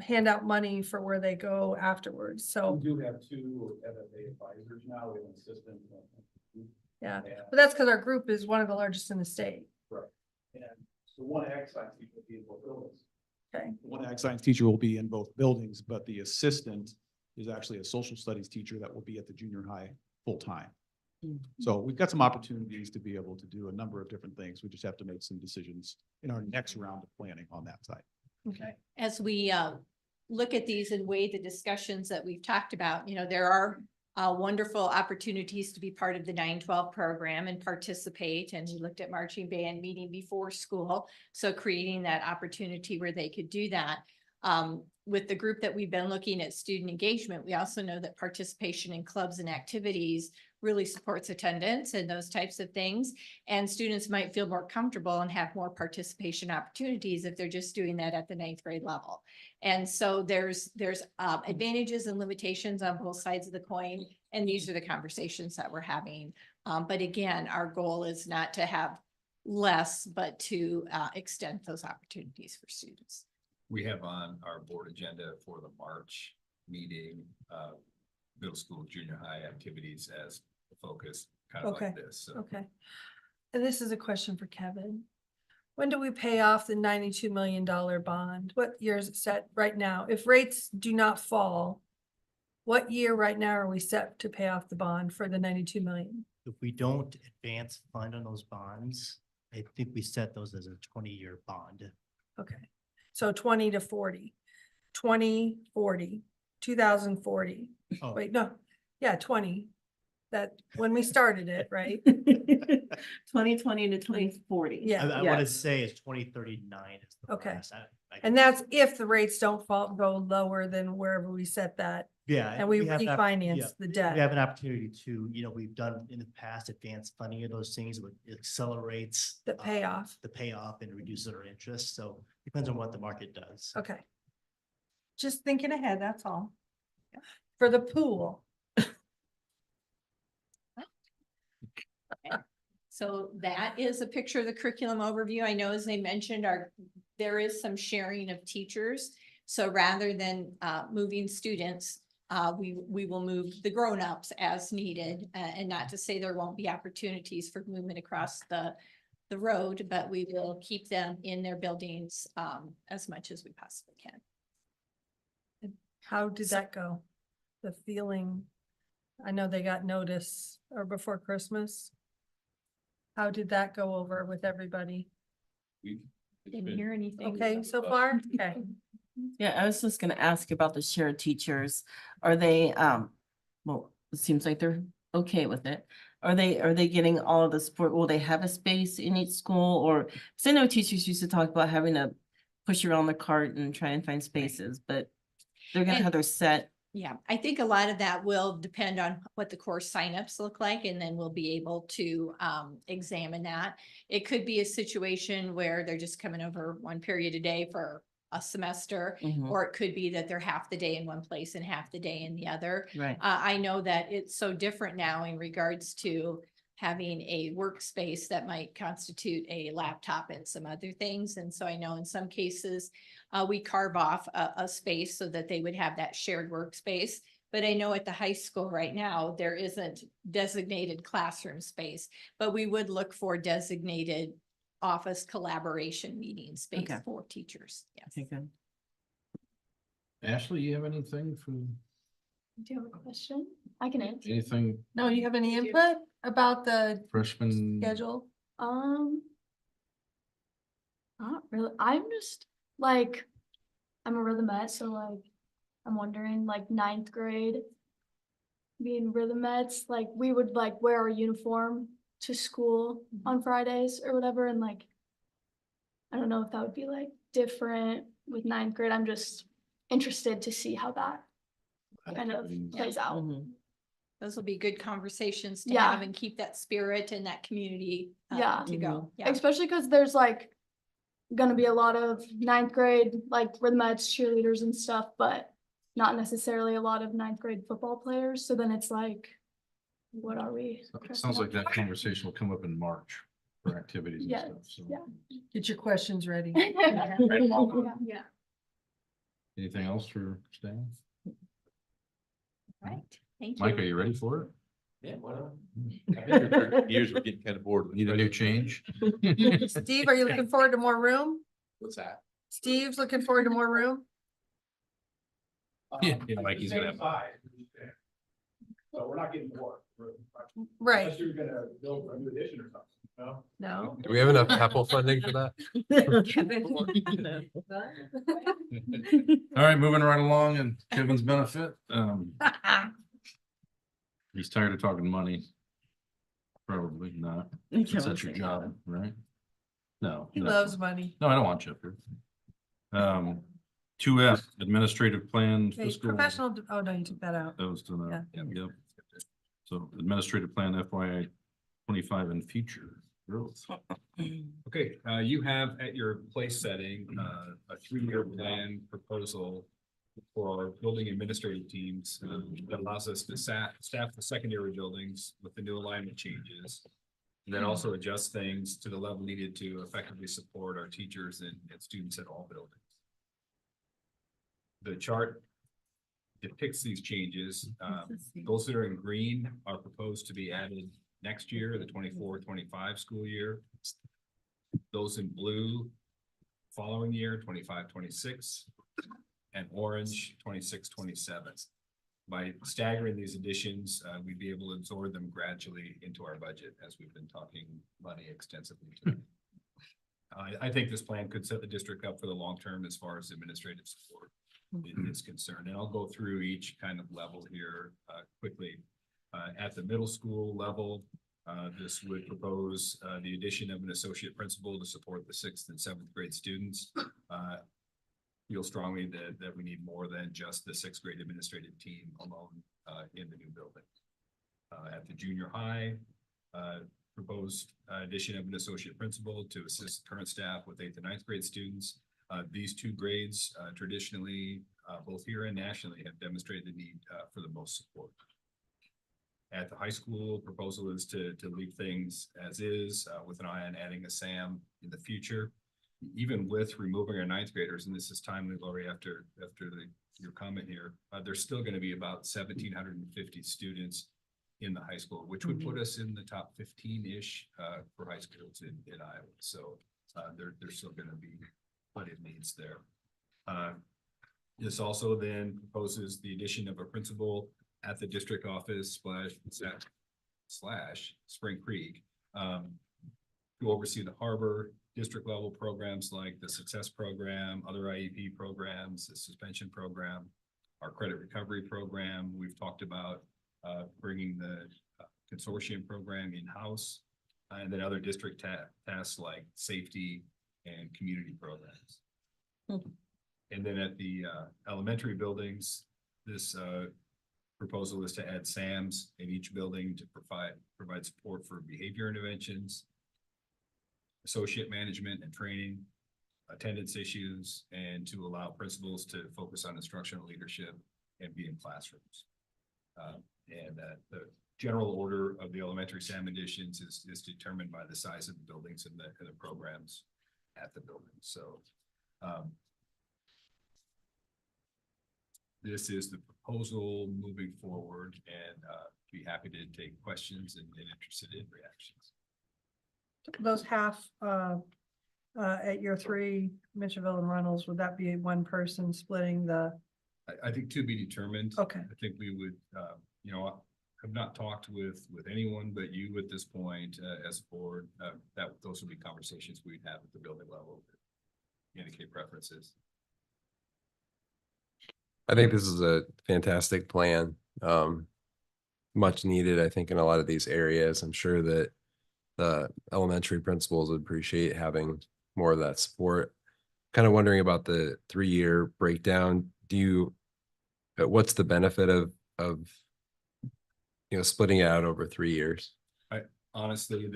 hand out money for where they go afterwards. So, We do have 2 FFA advisors now, we have an assistant. yeah, but that's because our group is one of the largest in the state. Right. And so one ag science teacher will be in both buildings. Okay. One ag science teacher will be in both buildings, but the assistant is actually a social studies teacher that will be at the junior high full-time. So we've got some opportunities to be able to do a number of different things. We just have to make some decisions in our next round of planning on that side. Okay. As we look at these and weigh the discussions that we've talked about, there are wonderful opportunities to be part of the 9-12 program and participate. And we looked at marching band meeting before school. So creating that opportunity where they could do that. With the group that we've been looking at student engagement, we also know that participation in clubs and activities really supports attendance and those types of things. And students might feel more comfortable and have more participation opportunities if they're just doing that at the 9th grade level. And so there's advantages and limitations on both sides of the coin. And these are the conversations that we're having. But again, our goal is not to have less, but to extend those opportunities for students. We have on our board agenda for the March meeting, middle school, junior high activities as the focus, kind of Okay. like this. So Okay. And this is a question for Kevin. When do we pay off the $92 million bond? What year is it set right now? If rates do not fall, what year right now are we set to pay off the bond for the 92 million? If we don't advance fund on those bonds, I think we set those as a 20-year bond. Okay. So 20 to 40, 2040, 2040. Oh. Wait, no, yeah, 20. That when we started it, right? 2020 to 2040. Yeah. I want to say it's 2039 is the Okay. last. And that's if the rates don't go lower than wherever we set that. Yeah. And we have that- refinance yeah, the debt. We have an opportunity to, we've done in the past advanced funding of those things, it accelerates. The payoff. The payoff and reduces our interest. So depends on what the market does. Okay. Just thinking ahead, that's all. For the pool. So that is a picture of the curriculum overview. I know as they mentioned, there is some sharing of teachers. So rather than moving students we will move the grown-ups as needed, and not to say there won't be opportunities for movement across the road, but we will keep them in their buildings, as much as we possibly can. How did that go? The feeling, I know they got notice or before Christmas. How did that go over with everybody? Didn't hear anything. Okay, so far? Okay. Yeah, I was just gonna ask about the shared teachers. Are they, well, it seems like they're okay with it. Are they getting all of the support? Will they have a space in each school or, cause I know teachers used to talk about having to push around the cart and try and find spaces, but they're gonna And- have their set. Yeah, I think a lot of that will depend on what the course signups look like, and then we'll be able to examine that. It could be a situation where they're just coming over one period a day for a semester, Mhm. or it could be that they're half the day in one place and half the day in the other. Right. I know that it's so different now in regards to having a workspace that might constitute a laptop and some other things. And so I know in some cases, we carve off a space so that they would have that shared workspace. But I know at the high school right now, there isn't designated classroom space, but we would look for designated office collaboration meeting space Okay. for teachers. Yes. Okay, good. Ashley, you have anything for, Do you have a question? I can answer. anything No, you have any input about the freshman? schedule? Not really. I'm just like, I'm a rhythmette, so like, I'm wondering like ninth grade. Being rhythmettes, like we would like wear our uniform to school on Fridays or whatever, and like, I don't know if that would be like different with ninth grade. I'm just interested to see how that kind of plays out. Mhm. Those will be good conversations to Yeah. have and keep that spirit and that community Yeah. to go. Yeah. Especially because there's like gonna be a lot of ninth grade, like rhythmettes, cheerleaders and stuff, but not necessarily a lot of ninth grade football players. So then it's like, what are we? Sounds like that conversation will come up in March for activities and Yes, stuff, so. yeah. Get your questions ready. Yeah. Anything else for staff? Right. Thank you. Mike, are you ready for it? Yeah, why not? I've been here 30 years, we're getting kind of bored. Need a new change? Steve, are you looking forward to more room? What's that? Steve's looking forward to more room? Yeah, Mikey's gonna have. So we're not getting more. Right. Unless you're gonna build a new addition or something, no? No. Do we have enough PEPAL funding for that? All right, moving right along and Kevin's benefit. He's tired of talking money. Probably not. That's your job, right? No. He no. loves money. No, I don't want Chip here. 2F, administrative plan Okay, fiscal. professional, oh no, you took that out. That was done, Yeah. yep. So administrative plan FY 25 and future growth. Okay, you have at your place setting, a 3-year plan proposal for our building administrative teams, that allows us to staff the secondary buildings with the new alignment changes. And then also adjust things to the level needed to effectively support our teachers and students at all buildings. The chart depicts these changes. Those that are in green are proposed to be added next year, the 24-25 school year. Those in blue, following year, 25-26, and orange, 26-27. By staggering these additions, we'd be able to absorb them gradually into our budget, as we've been talking money extensively today. I think this plan could set the district up for the long term as far as administrative support is concerned. And I'll go through each kind of level here quickly. At the middle school level, this would propose the addition of an associate principal to support the 6th and 7th grade students. Feel strongly that we need more than just the 6th grade administrative team alone in the new building. At the junior high, proposed addition of an associate principal to assist current staff with 8th and 9th grade students. These two grades traditionally, both here and nationally, have demonstrated the need for the most support. At the high school, proposal is to leave things as is with an eye on adding a SAM in the future. even with removing our ninth graders, and this is timely, Lori, after your comment here, there's still gonna be about 1,750 students in the high school, which would put us in the top 15-ish for high schools in Iowa. So there's still gonna be plenty of needs there. This also then proposes the addition of a principal at the district office slash Spring Creek to oversee the harbor district level programs like the success program, other IEP programs, the suspension program, our credit recovery program. We've talked about bringing the consortium program in-house, and then other district tasks like safety and community programs. And then at the elementary buildings, this proposal is to add SAMs in each building to provide support for behavior interventions, associate management and training, attendance issues, and to allow principals to focus on instructional leadership and be in classrooms. The general order of the elementary SAM additions is determined by the size of the buildings and the programs at the building. So this is the proposal moving forward, and be happy to take questions and interested in reactions. Those half at your three, Mitchellville and Reynolds, would that be one person splitting the? I think to be determined. Okay. I think we would, you know, have not talked with anyone but you at this point as a board. Those would be conversations we'd have at the building level to indicate preferences. I think this is a fantastic plan. Much needed, I think, in a lot of these areas. I'm sure that the elementary principals would appreciate having more of that support. Kind of wondering about the 3-year breakdown. What's the benefit of splitting it out over 3 years? Honestly,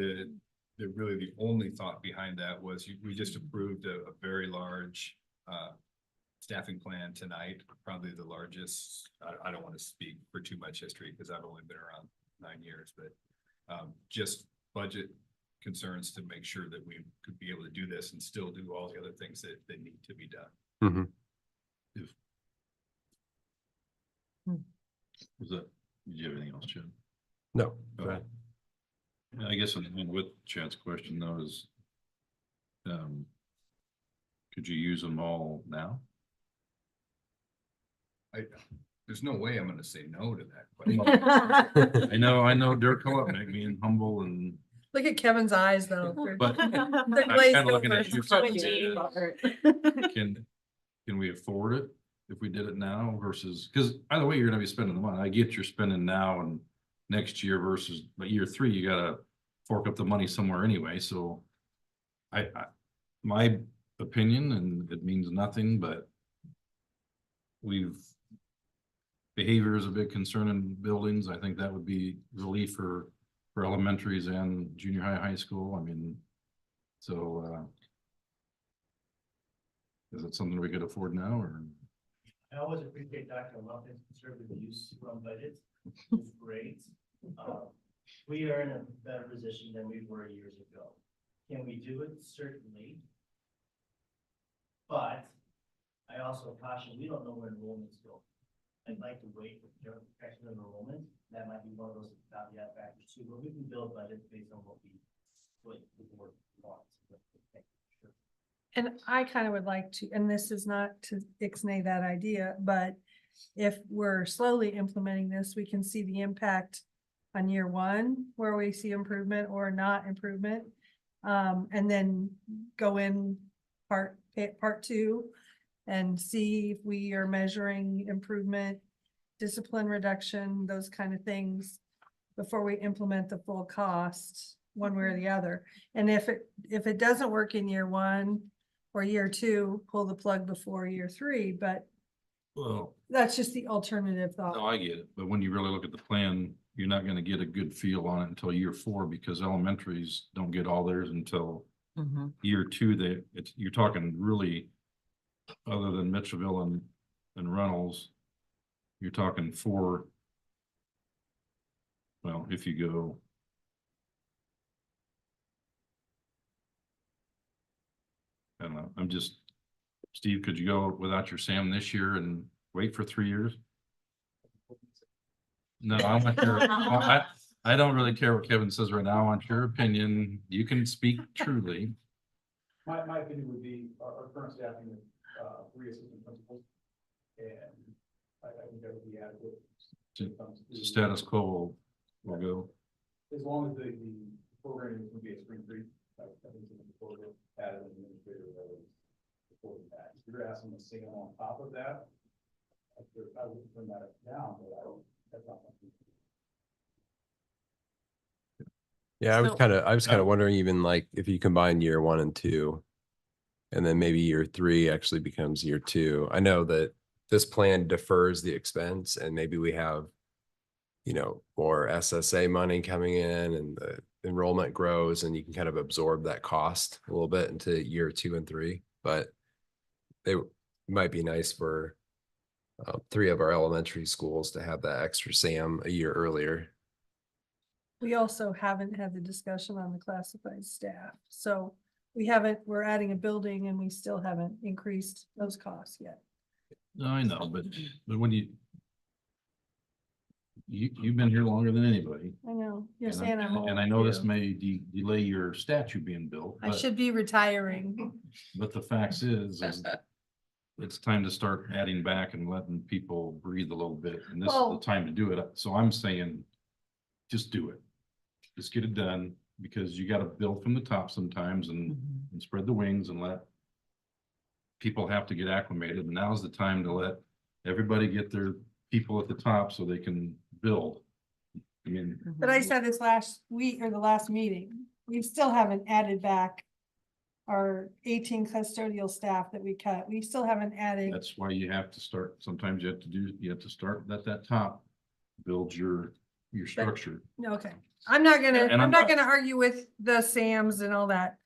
really the only thought behind that was we just approved a very large staffing plan tonight, probably the largest. I don't want to speak for too much history because I've only been around 9 years, but just budget concerns to make sure that we could be able to do this and still do all the other things that need to be done. Mm-hmm. Was that, did you have anything else, Chad? No. Okay. Yeah, I guess with Chad's question though is, could you use them all now? There's no way I'm going to say no to that question. I know Dirk Kolopnik being humble and. Look at Kevin's eyes though. But They're I'm glazed kind of looking over. at you. Can we afford it if we did it now versus, because either way, you're gonna be spending the money. I get you're spending now and next year versus, but year 3, you gotta fork up the money somewhere anyway. So my opinion, and it means nothing, but behavior is a big concern in buildings. I think that would be relief for elementaries and junior high school. I mean, so is it something we could afford now, or? I always appreciate Dr. Lumpkin's conservative use on budgets. It's great. We are in a better position than we were years ago. Can we do it? Certainly. But I also caution, we don't know where enrollments go. I'd like to wait for projection of enrollment. That might be one of those caveat factors too, but we can build budgets based on what the board wants. And I kind of would like to, and this is not to ixnay that idea, but if we're slowly implementing this, we can see the impact on year 1 where we see improvement or not improvement. And then go in part 2 and see if we are measuring improvement, discipline reduction, those kind of things before we implement the full cost one way or the other. And if it doesn't work in year 1 or year 2, pull the plug before year 3, but Well, that's just the alternative thought. no, I get it. But when you really look at the plan, you're not gonna get a good feel on it until year 4 because elementaries don't get all theirs until year 2. You're talking really, other than Mitchellville and Reynolds, you're talking 4. Well, if you go. I don't know, I'm just, Steve, could you go without your Sam this year and wait for 3 years? No, I want your, I don't really care what Kevin says right now. I want your opinion. You can speak truly. My opinion would be our current staffing of, 3 assistant principals. And I think that would be adequate. Status quo will go. As long as the program is going to be a spring free, I think the program as an administrator that is supporting that. If you're asking to stay on top of that, I would turn that down, but that's not something. Yeah, So- I was kind of wondering even like if you combine year 1 and 2. And then maybe year 3 actually becomes year 2. I know that this plan defers the expense and maybe we have, more SSA money coming in and the enrollment grows and you can kind of absorb that cost a little bit into year 2 and 3. But it might be nice for 3 of our elementary schools to have that extra SAM a year earlier. We also haven't had the discussion on the classified staff, so we're adding a building and we still haven't increased those costs yet. No, I know, but when you've been here longer than anybody. I know, you're And saying I'm old. I know this too. may delay your statue being built. I but- should be retiring. But the facts is it's time to start adding back and letting people breathe a little bit, and this is the Well- time to do it. So I'm saying, just do it. Just get it done, because you gotta build from the top sometimes and spread the wings and let people have to get acclimated. And now's the time to let everybody get their people at the top so they can build. I mean, But I said this last week or the last meeting, we still haven't added back our 18 custodial staff that we cut. We still haven't added. that's why you have to start, sometimes you have to start at that top, build your structure. Okay, I'm not gonna, And I'm I'm not not- gonna argue with the SAMs and all that.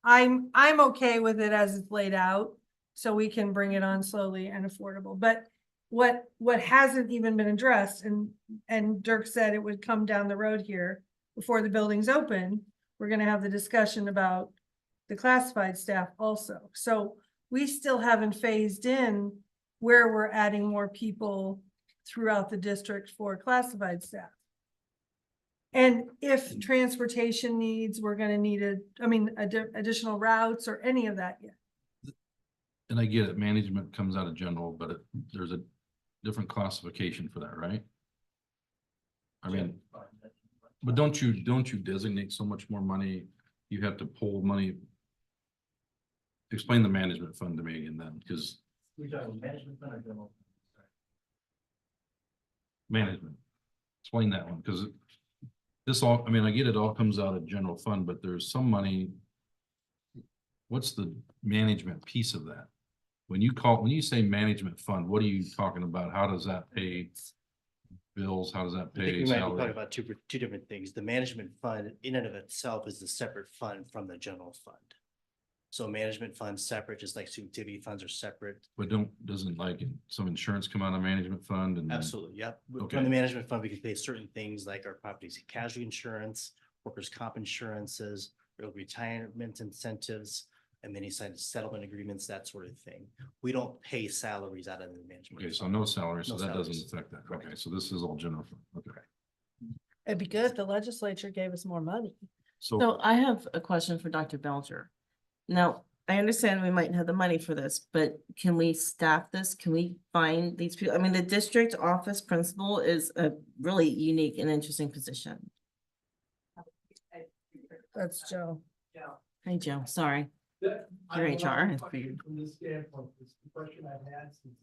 I'm okay with it as it's laid out, so we can bring it on slowly and affordable, but what hasn't even been addressed, and Dirk said it would come down the road here before the building's open, we're gonna have the discussion about the classified staff also, so we still haven't phased in where we're adding more people throughout the district for classified staff. And if transportation needs, we're gonna need additional routes or any of that yet. And I get it, management comes out of general, but there's a different classification for that, right? I mean, but don't you designate so much more money? You have to pull money. Explain the management fund to me again then, because We're talking management fund or general? management, explain that one, because this all, I mean, I get it all comes out of general fund, but there's some money. What's the management piece of that? When you say management fund, what are you talking about? How does that pay bills? How does that I think pay we might be talking salary? about two different things. The management fund in and of itself is a separate fund from the general fund. So management funds separate, just like student activity funds are separate. But doesn't like some insurance come out of management fund and? Absolutely, yep. Okay. From the management fund, we can pay certain things like our property casualty insurance, workers' comp insurances, early retirement incentives, and many signed settlement agreements, that sort of thing. We don't pay salaries out of the management. Okay, so fund. no salary, so No that doesn't salaries. affect that. Okay, so this is all general fund. Okay. It'd be good if the legislature gave us more money. So I have a question for Dr. Belger. Now, I understand we might have the money for this, but can we staff this? Can we find these people? I mean, the district office principal is a really unique and interesting position. That's Joe. Hey, Joe, sorry. Your HR. I figured. From this standpoint, it's the question I've had since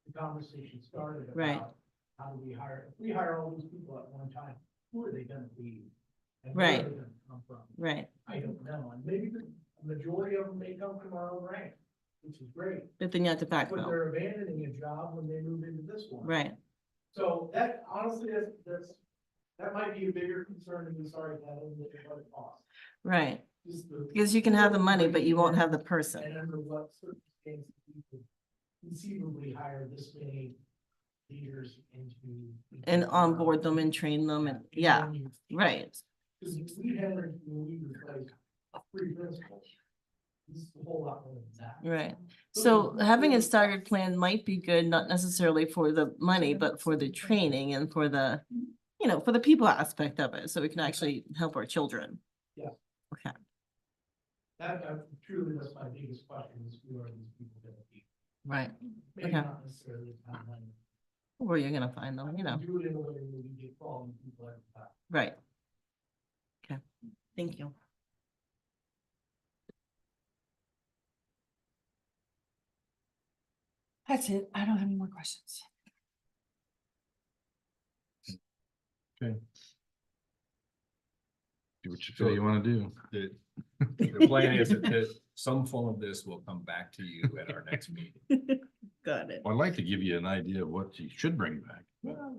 the conversation started. Right. about How do we hire, if we hire all these people at one time, who are they gonna be? And Right. Where are they gonna come from? Right, I don't know, and maybe the majority of them may come from our own rank, which is great. but then you have to But backfill, they're abandoning a job when they move into this one. right? So that honestly, that might be a bigger concern to me, sorry, that than what it costs. Right, Just the- because you can have the money, but you won't have the And person. under what circumstances we could conceivably hire this many leaders into. And onboard them and train them and, yeah, right. Because we had, when we replaced 3 principals, It's a whole lot more than that. Right. So having a staggered plan might be good, not necessarily for the money, but for the training and for the, you know, for the people aspect of it, so we can actually help our children. Yeah. Okay, That truly, that's my biggest question is who are these people gonna be? right. Maybe Okay. not necessarily timeline. Where you're gonna find them, you know, Do it in a way where you get quality people every time. right. Okay, thank you. That's it. I don't have any more questions. Okay. Do what you feel you want to do. The plan is that some form of this will come back to you at our next meeting. Got it. I'd like to give you an idea of what you should bring back.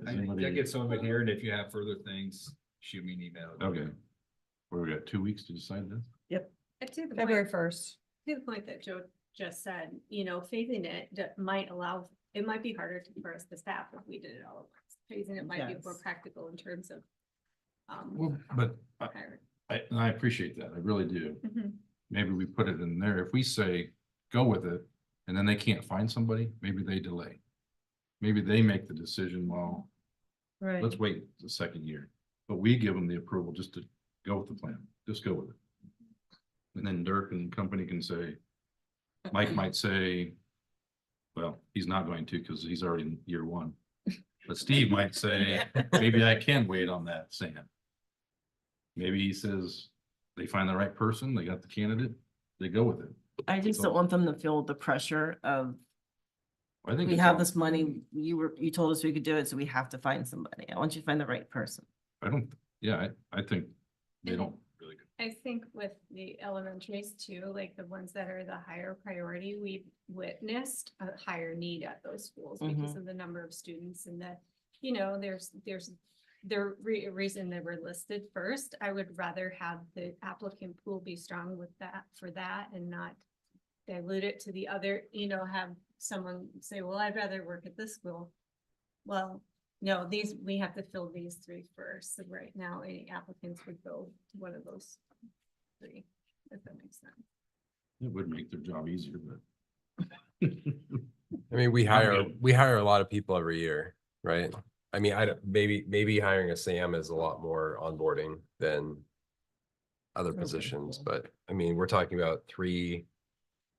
I get some of it here, and if you have further things, shoot me an email. Okay. Well, we got 2 weeks to decide this. And to the February point, 1st. to the point that Joe just said, you know, phasing it might allow, it might be harder for us, the staff, if we did it all at once. Phasing it might be more Yes. practical in terms of. Well, but hiring. I appreciate that. I really do. Mhm. Maybe we put it in there. If we say, go with it, and then they can't find somebody, maybe they delay. Maybe they make the decision, well, Right. let's wait the second year. But we give them the approval just to go with the plan, just go with it. And then Dirk and company can say, Mike might say, well, he's not going to because he's already in year 1. But Steve might say, maybe I can wait on that, Sam. Maybe he says, they find the right person, they got the candidate, they go with it. I just don't want them to feel the pressure of, I think we it's have all- this money, you told us we could do it, so we have to find somebody. I want you to find the right person. I don't, yeah, I think they don't really. I think with the elementaries too, like the ones that are the higher priority, we've witnessed a higher need at those schools because of the number of students and that, you know, there's the reason they were listed first. I would rather have the applicant pool be strong with that for that and not dilute it to the other, you know, have someone say, well, I'd rather work at this school. Well, no, we have to fill these 3 first. So right now, any applicants would go to one of those 3, if that makes sense. It would make their job easier, but. I mean, we hire a lot of people every year, right? I mean, maybe hiring a Sam is a lot more onboarding than other positions, but I mean, we're talking about three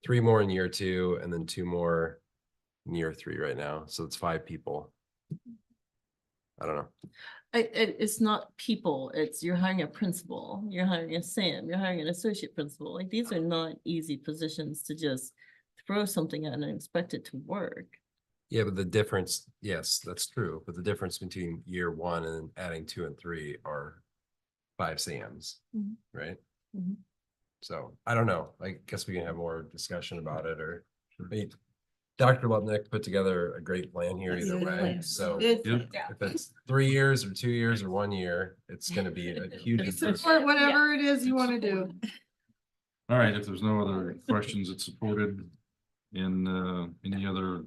more in year 2 and then 2 more in year 3 right now. So it's 5 people. I don't know. It's not people, it's you're hiring a principal, you're hiring a Sam, you're hiring an associate principal. Like, these are not easy positions to just throw something at and expect it to work. Yeah, but the difference, yes, that's true. But the difference between year 1 and adding 2 and 3 are 5 Sams, Mhm. right? Mhm. So I don't know. I guess we can have more discussion about it, or maybe Dr. Lubnick put together a great plan here That's a either good way. plan. So Good. if it's 3 years or 2 years or 1 year, it's gonna be a huge improvement. Support whatever it is you want to do. All right, if there's no other questions, it's supported in any other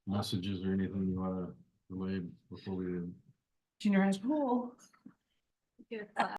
messages or anything you want to relay before we. Junior high school. Get a class.